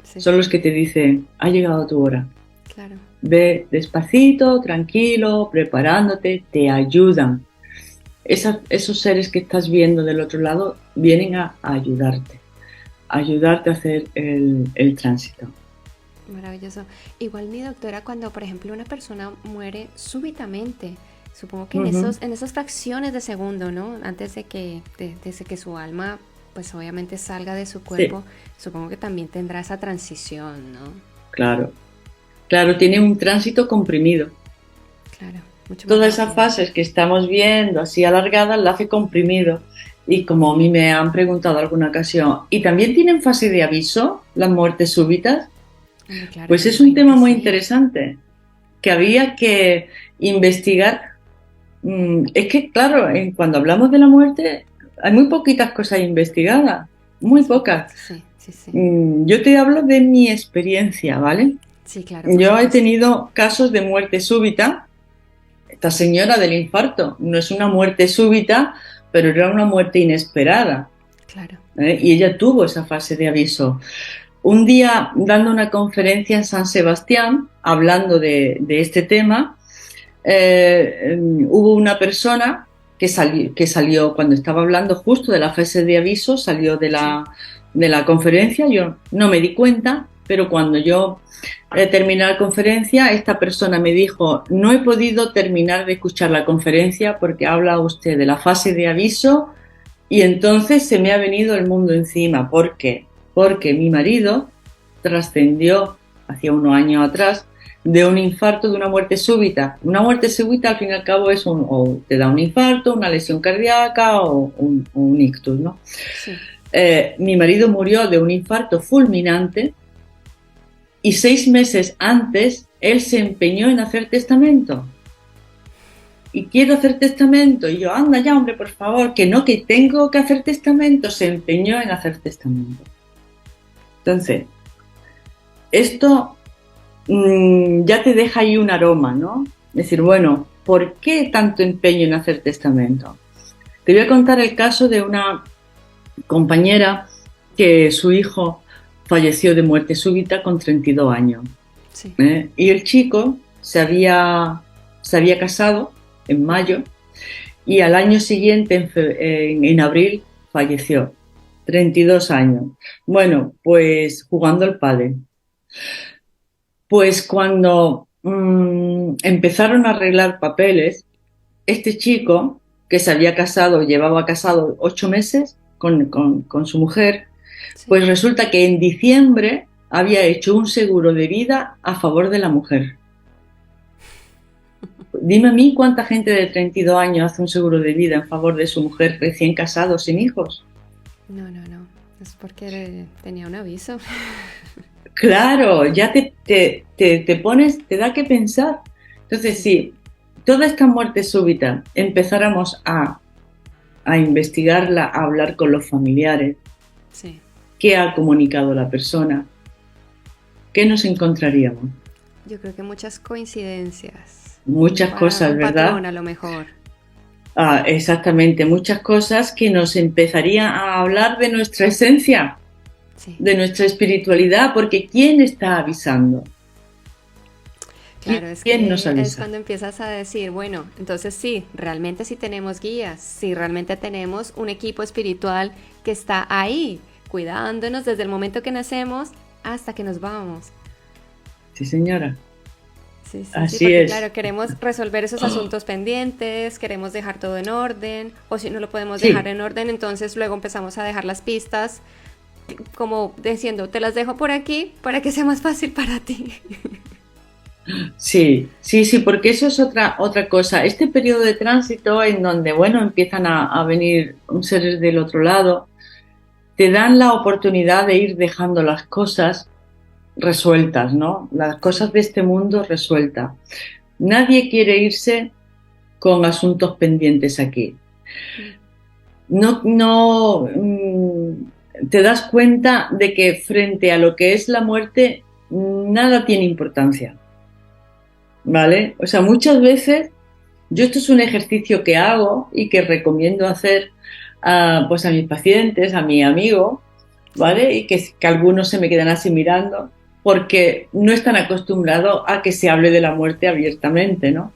sí, son los que te dicen, ha llegado tu hora. claro. Ve despacito, tranquilo, preparándote, te ayudan. Esos seres que estás viendo del otro lado vienen a ayudarte a hacer el tránsito. Maravilloso. Igual mi doctora, cuando por ejemplo una persona muere súbitamente, supongo que Ujú. en esas fracciones de segundo, ¿no? Antes desde que su alma, pues obviamente salga de su Sí, cuerpo, supongo que también tendrá esa transición, ¿no? claro. Claro, tiene un tránsito comprimido. Claro, mucho más Todas esas rápido. fases que estamos viendo así alargadas la hace comprimido. Y como a mí me han preguntado alguna ocasión, ¿y también tienen fase de aviso las muertes súbitas? Hombre, claro, Pues yo me es un imagino tema que muy sí. interesante que había que investigar. Es que, claro, cuando hablamos de la muerte hay muy poquitas cosas investigadas, muy Es pocas. correcto, sí, sí, sí. Yo te hablo de mi experiencia, ¿vale? Sí, claro, por Yo he supuesto. tenido casos de muerte súbita. Esta señora del infarto no es una muerte súbita, pero era una muerte inesperada, Claro. ¿eh? Y ella tuvo esa fase de aviso. Un día, dando una conferencia en San Sebastián, hablando de este tema, hubo una persona que salió cuando estaba hablando justo de la fase de aviso, salió de Sí. la conferencia. Yo no me di cuenta, pero cuando yo terminé la conferencia, esta persona me dijo, no he podido terminar de escuchar la conferencia porque habla usted de la fase de aviso y entonces se me ha venido el mundo encima. ¿Por qué? Porque mi marido trascendió hacía unos años atrás de un infarto, de una muerte súbita. Una muerte súbita al fin y al cabo es o te da un infarto, una lesión cardíaca o un ictus, ¿no? Sí. Mi marido murió de un infarto fulminante y 6 meses antes él se empeñó en hacer testamento. Y quiero hacer testamento. Y yo, anda ya, hombre, por favor, que no, que tengo que hacer testamento. Se empeñó en hacer testamento. Entonces, esto ya te deja ahí un aroma, ¿no? Es decir, bueno, ¿por qué tanto empeño en hacer testamento? Te voy a contar el caso de una compañera que su hijo falleció de muerte súbita con 32 años. Sí. Y el chico se había casado en mayo y al año siguiente, en abril, falleció. 32 años. Bueno, pues jugando al pádel. Pues cuando empezaron a arreglar papeles, este chico que se había casado, llevaba casado 8 meses con su mujer, Sí. pues resulta que en diciembre había hecho un seguro de vida a favor de la mujer. Dime a mí cuánta gente de 32 años hace un seguro de vida en favor de su mujer recién casado, sin hijos. No, no, no. Es porque tenía un aviso. Claro, ya te pones, te da que pensar. Entonces, si toda esta muerte súbita empezáramos a investigarla, a hablar con los familiares, Sí. qué ha comunicado la persona, qué nos encontraríamos. Yo creo que muchas coincidencias. Muchas cosas, Un ¿verdad? patrón a lo mejor. Exactamente, muchas cosas que nos empezarían a hablar de nuestra esencia, Sí. de nuestra espiritualidad, porque ¿quién está avisando? Claro, es ¿Quién nos que es avisa? cuando empiezas a decir, bueno, entonces sí, realmente sí tenemos guías, sí realmente tenemos un equipo espiritual que está ahí, cuidándonos desde el momento que nacemos hasta que nos vamos. Sí, señora, Sí, sí, sí, así porque es. claro, queremos resolver esos asuntos pendientes, queremos dejar todo en orden, o si no lo podemos dejar Sí, en orden, entonces luego empezamos a dejar las pistas, como diciendo, te las dejo por aquí para que sea más fácil para ti. sí, sí, sí, porque eso es otra cosa. Este periodo de tránsito en donde, bueno, empiezan a venir seres del otro lado, te dan la oportunidad de ir dejando las cosas resueltas, ¿no? Las cosas Sí, de este mundo resueltas. Nadie quiere irse con asuntos pendientes aquí. mm, No, no, te das cuenta de que frente a lo que es la muerte, nada tiene importancia, ¿vale? O sea, muchas veces, yo esto es un ejercicio que hago y que recomiendo hacer pues a mis pacientes, a mi amigo, sí, ¿vale? Y que algunos se me quedan así mirando, porque no están acostumbrados a que se hable de la muerte abiertamente, ¿no?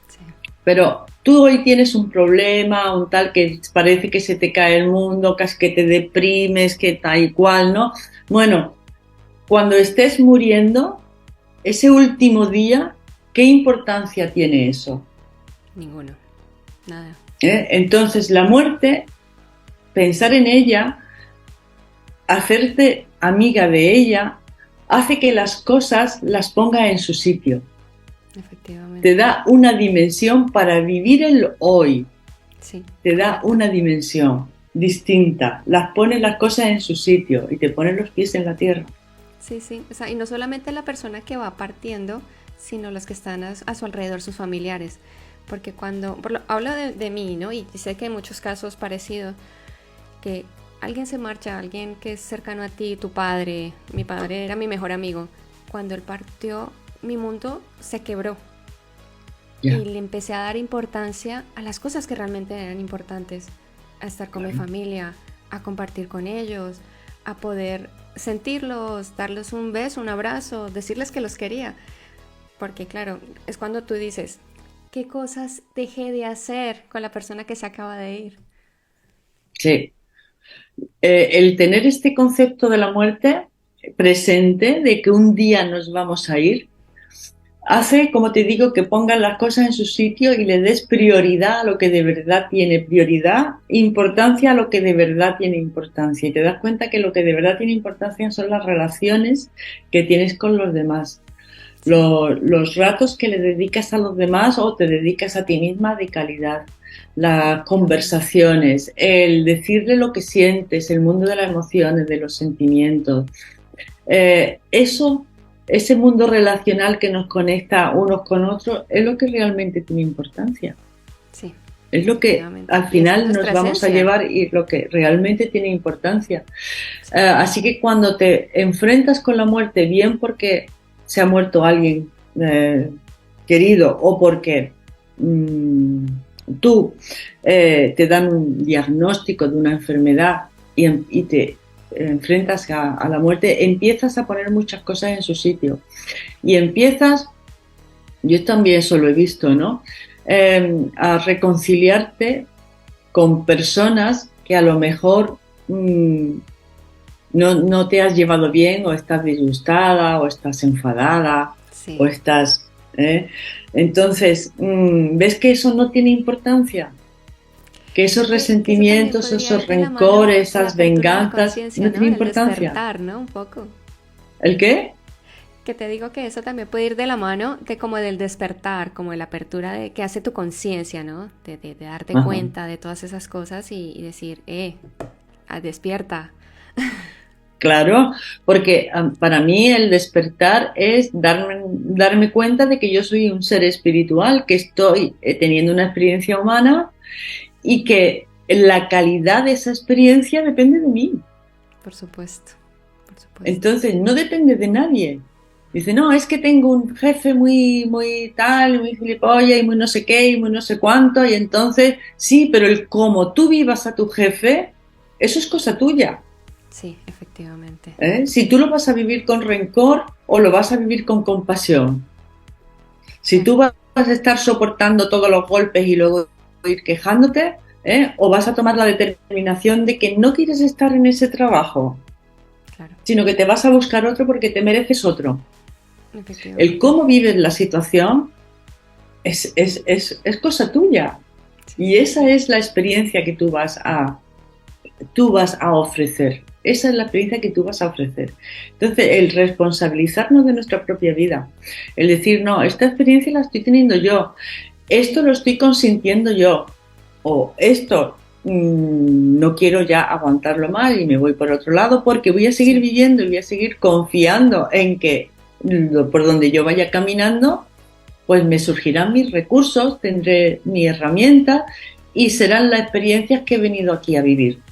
sí. Pero tú hoy tienes un problema, un tal que parece que se te cae el mundo, que te deprimes, que tal y cual, ¿no? Bueno, cuando estés muriendo, ese último día, ¿qué importancia tiene eso? Ninguno, nada. Entonces, la muerte, pensar en ella, hacerte amiga de ella, hace que las cosas las ponga en su sitio. Te Efectivamente. da una dimensión para vivir el hoy. Sí, Te da correcto. una dimensión distinta, las pone las cosas en su sitio y te pone los pies en la tierra. Sí, sí. O sea, y no solamente la persona que va partiendo, sino los que están a su alrededor, sus familiares. Porque cuando, hablo de mí, ¿no? Y sé que hay muchos casos parecidos, que alguien se marcha, alguien que es cercano a ti, tu padre, mi padre era mi mejor amigo. Cuando él partió, mi mundo se quebró. Ya, Y le empecé a dar importancia a las cosas que realmente eran importantes, a estar con mi claro. familia, a compartir con ellos, a poder sentirlos, darles un beso, un abrazo, decirles que los quería. Porque claro, es cuando tú dices, ¿qué cosas dejé de hacer con la persona que se acaba de ir? Sí. El tener este concepto de la muerte presente, de que un día nos vamos a ir, hace, como te digo, que pongas las cosas en su sitio y le des prioridad a lo que de verdad tiene prioridad, importancia a lo que de verdad tiene importancia. Y te das cuenta que lo que de verdad tiene importancia son las relaciones que tienes con los demás, Sí, los ratos que le dedicas a los demás o te dedicas a ti misma de calidad, las efectivamente. conversaciones, el decirle lo que sientes, el mundo de las emociones, de los sentimientos. Eso, ese mundo relacional que nos conecta unos con otros, es lo que realmente tiene importancia. Sí, Es lo que efectivamente. al Y esa es final nos nuestra vamos a esencia. llevar y lo que realmente tiene importancia. Sí, Así que cuando te enfrentas con la muerte, bien porque se ha muerto alguien querido o porque mmm, tú te dan un diagnóstico de una enfermedad y te enfrentas a la muerte, empiezas a poner muchas cosas en su sitio y empiezas, yo también eso lo he visto, ¿no? a reconciliarte con personas que a lo mejor no te has llevado bien, o estás disgustada, o estás enfadada, Sí. o estás... Entonces, ¿ves que eso no tiene importancia? Que esos Que eso también resentimientos, podría esos ir de la mano rencores, la esas apertura de venganzas, conciencia, no ¿no? tiene El importancia. despertar, ¿no? Un poco. ¿El qué? Que te digo que eso también puede ir de la mano de como del despertar, como de la apertura de que hace tu conciencia, ¿no? De darte Ajá. cuenta de todas esas cosas y decir, despierta. Claro, porque para mí el despertar es darme cuenta de que yo soy un ser espiritual, que estoy teniendo una experiencia humana y que la calidad de esa experiencia depende de mí. Por supuesto, por supuesto. Entonces, no depende de nadie. Dice, no, es que tengo un jefe muy tal, muy gilipollas y muy no sé qué y muy no sé cuánto, y entonces, sí, pero el cómo tú vivas a tu jefe, eso es cosa tuya. Sí, efectivamente. Si tú lo vas a vivir con rencor o lo vas a vivir con compasión. Si Claro, tú vas a estar soportando todos los golpes y luego ir quejándote, o vas a tomar la determinación de que no quieres estar en ese trabajo, claro, sino que te vas a buscar otro porque te mereces otro. El efectivamente. cómo vives la situación es cosa tuya. Sí, Y sí, esa sí. es la experiencia que tú vas a ofrecer. Esa es la experiencia que tú vas a ofrecer. Entonces, el responsabilizarnos de nuestra propia vida, el decir, no, esta experiencia la estoy teniendo yo, esto lo estoy consintiendo yo, o esto no quiero ya aguantarlo más y me voy por otro lado porque voy a seguir Sí, viviendo y voy a seguir confiando en que por donde yo vaya caminando, pues me surgirán mis recursos, tendré mi herramienta y serán las experiencias que he venido aquí a vivir.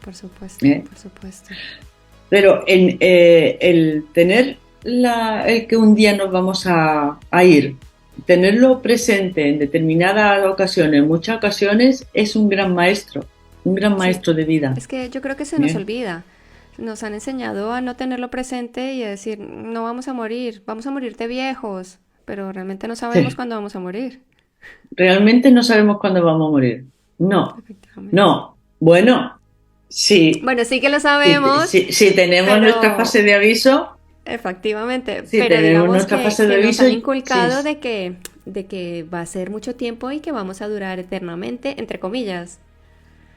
por supuesto, ¿Eh? por supuesto. Pero el tener el que un día nos vamos a ir, tenerlo presente en determinadas ocasiones, en muchas ocasiones, es un gran Sí, maestro de vida. es que yo creo que se nos ¿Eh? olvida. Nos han enseñado a no tenerlo presente y a decir, no vamos a morir de viejos, pero realmente no sabemos Sí. cuándo vamos a morir. Realmente no sabemos cuándo vamos a morir. No, Efectivamente. no. Bueno, sí, Bueno, sí que lo sabemos, si tenemos nuestra pero fase de aviso, efectivamente, si pero tenemos digamos nuestra fase de que nos aviso, han sí. inculcado de que va a ser mucho tiempo y que vamos a durar eternamente, entre comillas.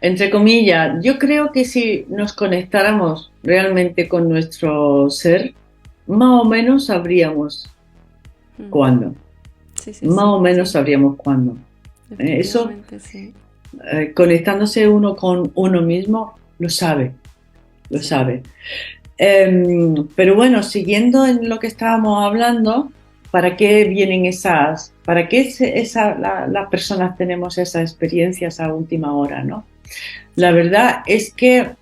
Entre comillas, yo creo que si nos conectáramos realmente con nuestro ser, más o menos sabríamos Mm. cuándo. Sí, sí, Más sí, o menos sí, sabríamos cuándo. Eso, efectivamente, sí, conectándose uno con uno mismo, lo sabe, lo sí, sabe. Pero bueno, siguiendo en lo que estábamos hablando, ¿para qué vienen para qué las personas tenemos esa experiencia, esa última hora, ¿no? La sí, verdad es que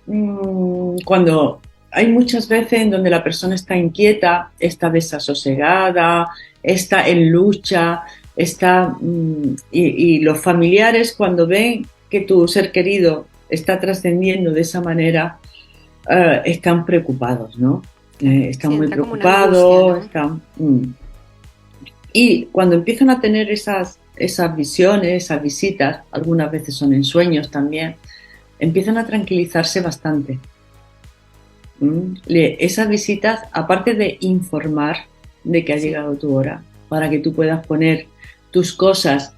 cuando hay muchas veces en donde la persona está inquieta, está desasosegada, está en lucha, y los familiares cuando ven que tu ser querido está trascendiendo de esa manera, están preocupados, ¿no? claro. Sí, Están muy entra como una angustia, preocupados, ¿no? y cuando empiezan a tener esas visiones, esas visitas, algunas veces son en sueños también, empiezan a tranquilizarse bastante. Esas visitas, aparte de informar de que ha Sí, llegado tu hora, para que tú puedas poner tus cosas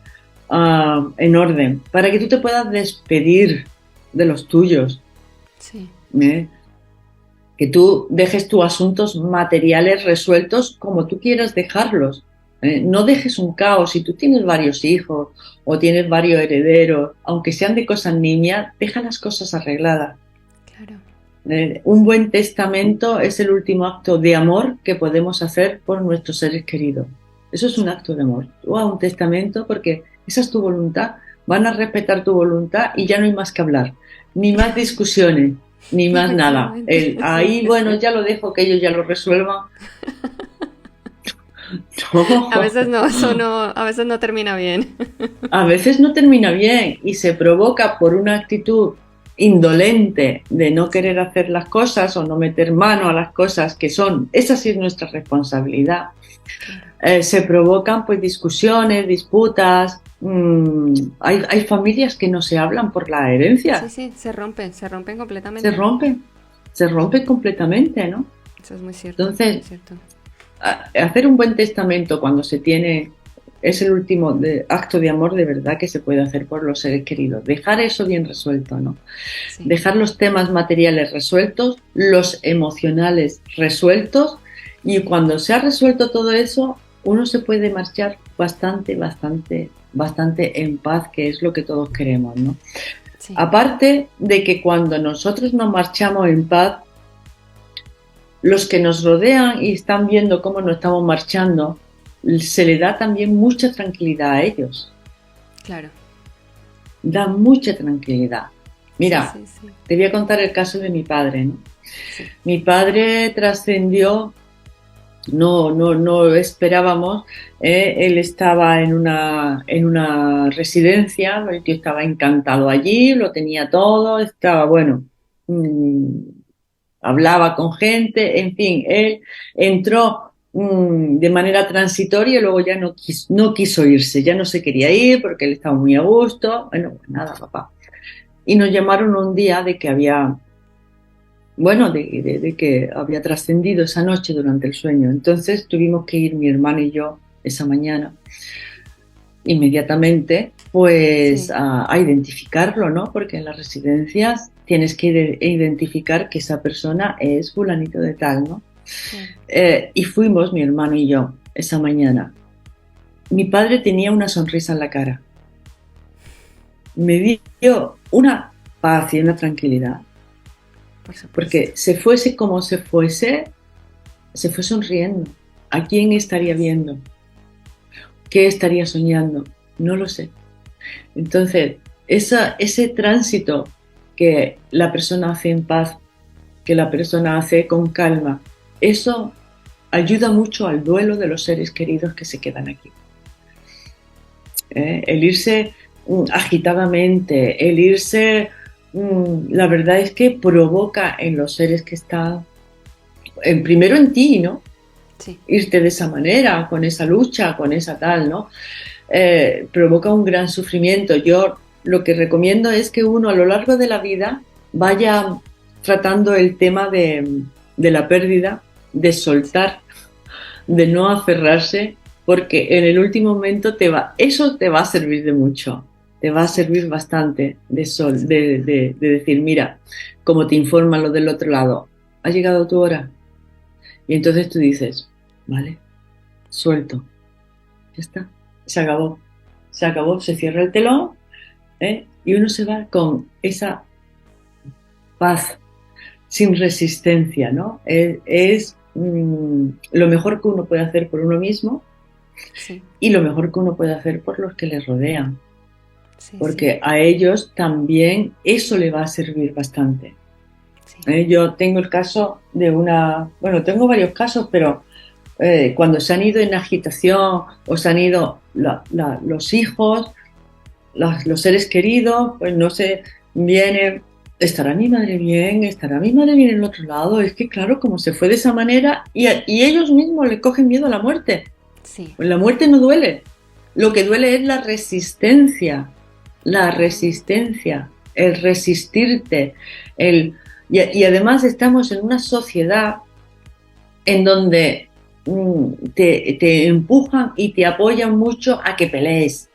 en orden, para que tú te puedas despedir de los tuyos, sí, ¿eh? Que tú dejes tus asuntos materiales resueltos como tú quieras dejarlos. No dejes un caos. Si tú tienes varios hijos o tienes varios herederos, aunque sean de cosas niñas, deja las cosas arregladas. claro. Un buen testamento es el último acto de amor que podemos hacer por nuestros seres queridos. Eso es un Sí, acto de amor. Tú haz un testamento porque esa es tu voluntad, van a respetar tu voluntad y ya no hay más que hablar, ni más discusiones, ni más nada. efectivamente, sí, Ahí, sí, bueno, sí. ya lo dejo que ellos ya lo resuelvan. A veces No, no, eso no, a veces no termina bien. a veces no termina bien y se provoca por una actitud indolente de no Sí, querer hacer las cosas o no meter mano a las cosas que son, esa sí es nuestra responsabilidad. claro. Se provocan pues discusiones, disputas, hay familias que no se hablan por la Sí, herencia, sí, se rompen se completamente. rompen, se rompen completamente, ¿no? Eso es muy cierto, muy Entonces, cierto. hacer un buen testamento cuando se tiene es el último acto de amor de verdad que se puede hacer por los seres queridos. Dejar eso bien resuelto, ¿no? Sí, Dejar los temas materiales resueltos, los emocionales resueltos, y cuando se ha resuelto todo eso, uno se puede marchar bastante, bastante, bastante en paz, que es lo que todos queremos, ¿no? sí, Aparte de que cuando nosotros nos marchamos en paz, los que nos rodean y están viendo cómo nos estamos marchando, se le da también mucha tranquilidad a ellos, claro. da mucha tranquilidad. Sí, Mira, sí, sí, te voy a contar el caso de mi padre, ¿no? sí, Mi padre trascendió, no esperábamos, él estaba en una residencia, el tío estaba encantado allí, lo tenía todo, estaba bueno, mmm, hablaba con gente, en fin, él entró de manera transitoria y luego ya no quiso irse, ya no se quería ir porque él estaba muy a gusto. Bueno, pues nada, papá. Y nos llamaron un día de que había, bueno, de que había trascendido esa noche durante el sueño. Entonces tuvimos que ir mi hermano y yo esa mañana inmediatamente pues sí, a identificarlo, ¿no? Porque en las residencias tienes que identificar que esa persona es fulanito de tal, ¿no? claro. Y fuimos, mi hermano y yo, esa mañana. Mi padre tenía una sonrisa en la cara. Me dio una paz y una tranquilidad. Por supuesto. Porque se fuese como se fue sonriendo. ¿A quién estaría Paz. viendo? ¿Qué estaría soñando? No lo sé. Entonces, ese tránsito que la persona hace en paz, que la persona hace con calma, eso ayuda mucho al duelo de los seres queridos que se quedan aquí. El irse agitadamente, el irse, la verdad es que provoca en los seres que están, primero en ti, ¿no? Sí, Irte de esa manera, con esa lucha, con esa tal, ¿no? Provoca un gran sufrimiento. Yo lo que recomiendo es que uno a lo largo de la vida vaya tratando el tema de la pérdida, de sí, soltar, de no aferrarse, porque en el último momento eso te va a servir de mucho, te va a servir cierto. bastante de, Eso sol, es verdad. de decir, mira, como te informan los del otro lado, ha llegado tu hora. Y entonces tú dices, vale, suelto, ya está, se acabó, se cierra el telón, y uno se va con esa paz, sin resistencia, ¿no? Sí, Lo mejor que uno puede hacer por uno mismo sí, y lo mejor que uno puede hacer por los que le rodean, sí, sí, porque a ellos también eso le va a servir bastante. sí, Yo tengo el caso de bueno, tengo varios casos, pero cuando se han ido en agitación o se han ido los hijos, los seres queridos, pues no sé, viene, estará mi madre bien, estará mi madre bien en el otro lado. Es que claro, como se fue de esa manera y ellos mismos le cogen miedo a la muerte. sí. Pues la muerte no duele, lo que duele es la Ah, resistencia, el resistirte, y además estamos en una sociedad en donde te empujan y te apoyan mucho a que pelees.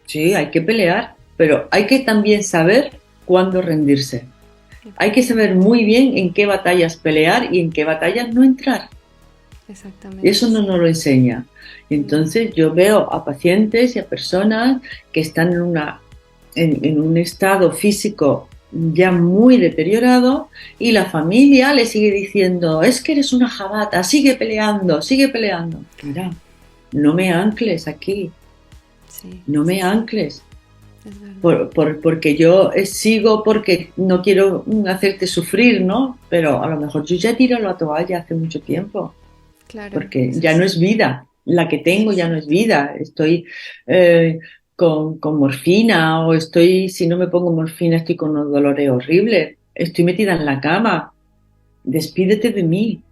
Sí, hay que pelear, pero hay que también saber cuándo rendirse. Hay que saber efectivamente, muy bien en qué batallas pelear y en qué batallas no entrar. Eso exactamente, no nos sí. lo enseña. No, Entonces yo veo a pacientes y a personas que están en un estado físico ya muy deteriorado y la familia le sigue diciendo, es que eres una jabata, sigue peleando, sigue peleando. Mira, no me ancles aquí, sí, no sí, me sí, ancles. es verdad. Porque yo sigo porque no quiero hacerte sufrir, ¿no? Pero a lo mejor yo ya tiro la toalla hace mucho tiempo, Claro, porque eso es ya no es cierto, vida, la que eso tengo es ya no es cierto. vida, estoy eh, con morfina o si no me pongo morfina estoy con unos dolores horribles, estoy metida en la cama, despídete de mí,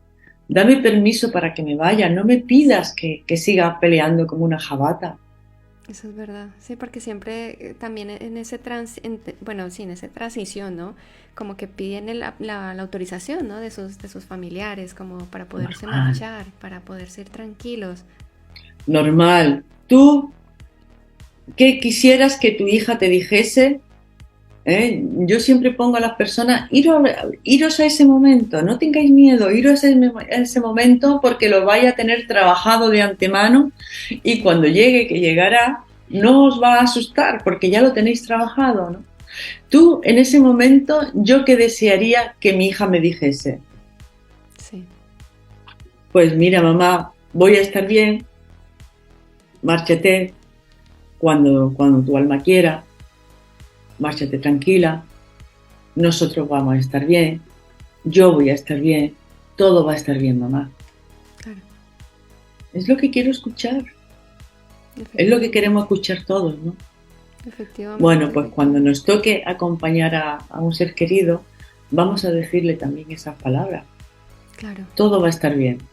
dame permiso para que me vaya, no me Sí, pidas que siga peleando como una jabata. Eso es verdad, sí, porque siempre también en ese bueno, sí, en esa transición, ¿no? Como que piden la autorización, ¿no? De sus familiares, como para poderse Normal, marchar, para poderse ir tranquilos. normal. ¿Tú qué quisieras que tu hija te dijese? Yo siempre pongo a las personas, iros a ese momento, no tengáis miedo, iros a ese momento porque lo vais a tener trabajado de antemano y cuando llegue, que llegará, no os va a asustar porque ya lo tenéis trabajado, ¿no? Tú, en ese momento, yo que desearía que mi hija me dijese, Sí, pues mira, mamá, voy a estar bien, márchate cuando tu alma quiera, márchate tranquila, nosotros vamos a estar bien, yo voy a estar bien, todo va a estar bien, mamá. claro, Es lo que quiero escuchar, es lo que queremos efectivamente, escuchar todos, ¿no? Bueno, efectivamente, pues cuando efectivamente. nos toque acompañar a un ser querido, vamos a decirle también esas palabras. Claro, Todo va a estar bien,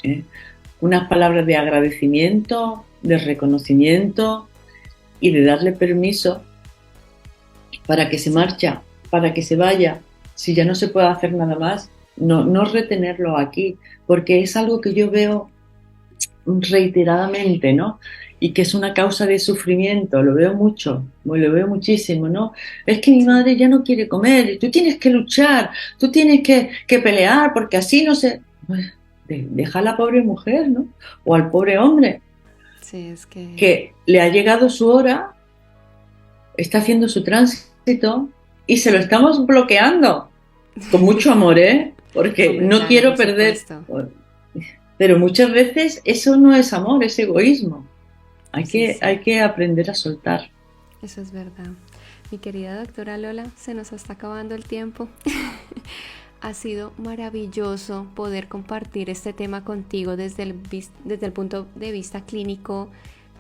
¿eh? Unas palabras de agradecimiento, de reconocimiento y de darle permiso para que se sí, marcha, para que se vaya. Si ya no se puede hacer nada más, no retenerlo aquí, porque es algo que yo veo reiteradamente, ¿no? Y que es una causa de sufrimiento, lo veo mucho, lo veo muchísimo, ¿no? Es que mi sí, madre ya no quiere comer, y tú tienes que luchar, tú tienes que pelear, porque así no se... Pues, deja a la pobre mujer, ¿no? O al pobre hombre, sí, es que que le ha llegado su hora, está haciendo su tránsito y se lo estamos bloqueando con mucho amor, ¿eh? Porque hombre, no claro, quiero por perder, supuesto. pero muchas veces eso no es amor, es egoísmo. Sí, sí, Hay que aprender a soltar. eso es verdad. Mi querida doctora Lola, se nos está acabando el tiempo. Ha sido maravilloso poder compartir este tema contigo desde el punto de vista clínico,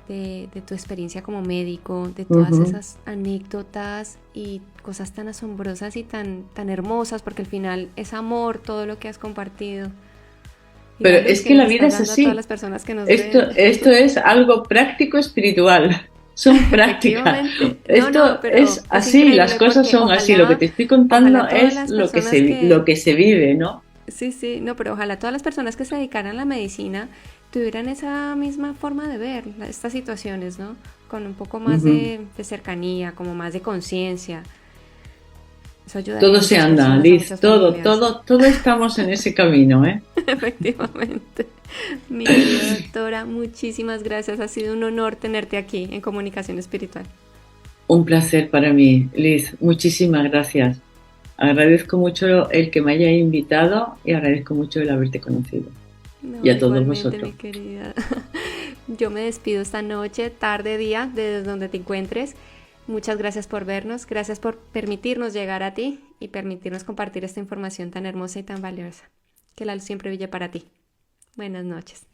de tu experiencia como médico, de todas Ujú. esas anécdotas y cosas tan asombrosas y tan hermosas, porque al final es amor todo lo que has compartido y Pero la luz es que que nos la vida estás es dando a todas así. las personas que nos ven. Esto es algo práctico espiritual. Son prácticas. Efectivamente. No, no, Esto pero es es así, las increíble cosas porque son así. Lo que te estoy contando ojalá todas es las personas lo que se vive, ¿no? sí, sí, no, pero ojalá todas las personas que se dedicaran a la medicina tuvieran esa misma forma de ver estas situaciones, ¿no? Con un poco más Ujú. de cercanía, como más de conciencia. Eso ayudaría a Todo se muchas anda, personas, a Liz, muchas familias. todo estamos en ese camino, ¿eh? Efectivamente. Mi querida doctora, muchísimas gracias. Ha sido un honor tenerte aquí en Comunicación Espiritual. Un placer para mí, Liz. Muchísimas gracias. Agradezco mucho el que me haya invitado y agradezco mucho el haberte conocido. Y No, a todos igualmente, mi vosotros. querida. Yo me despido esta noche, tarde, día, desde donde te encuentres. Muchas gracias por vernos, gracias por permitirnos llegar a ti y permitirnos compartir esta información tan hermosa y tan valiosa. Que la luz siempre brille para ti. Buenas noches.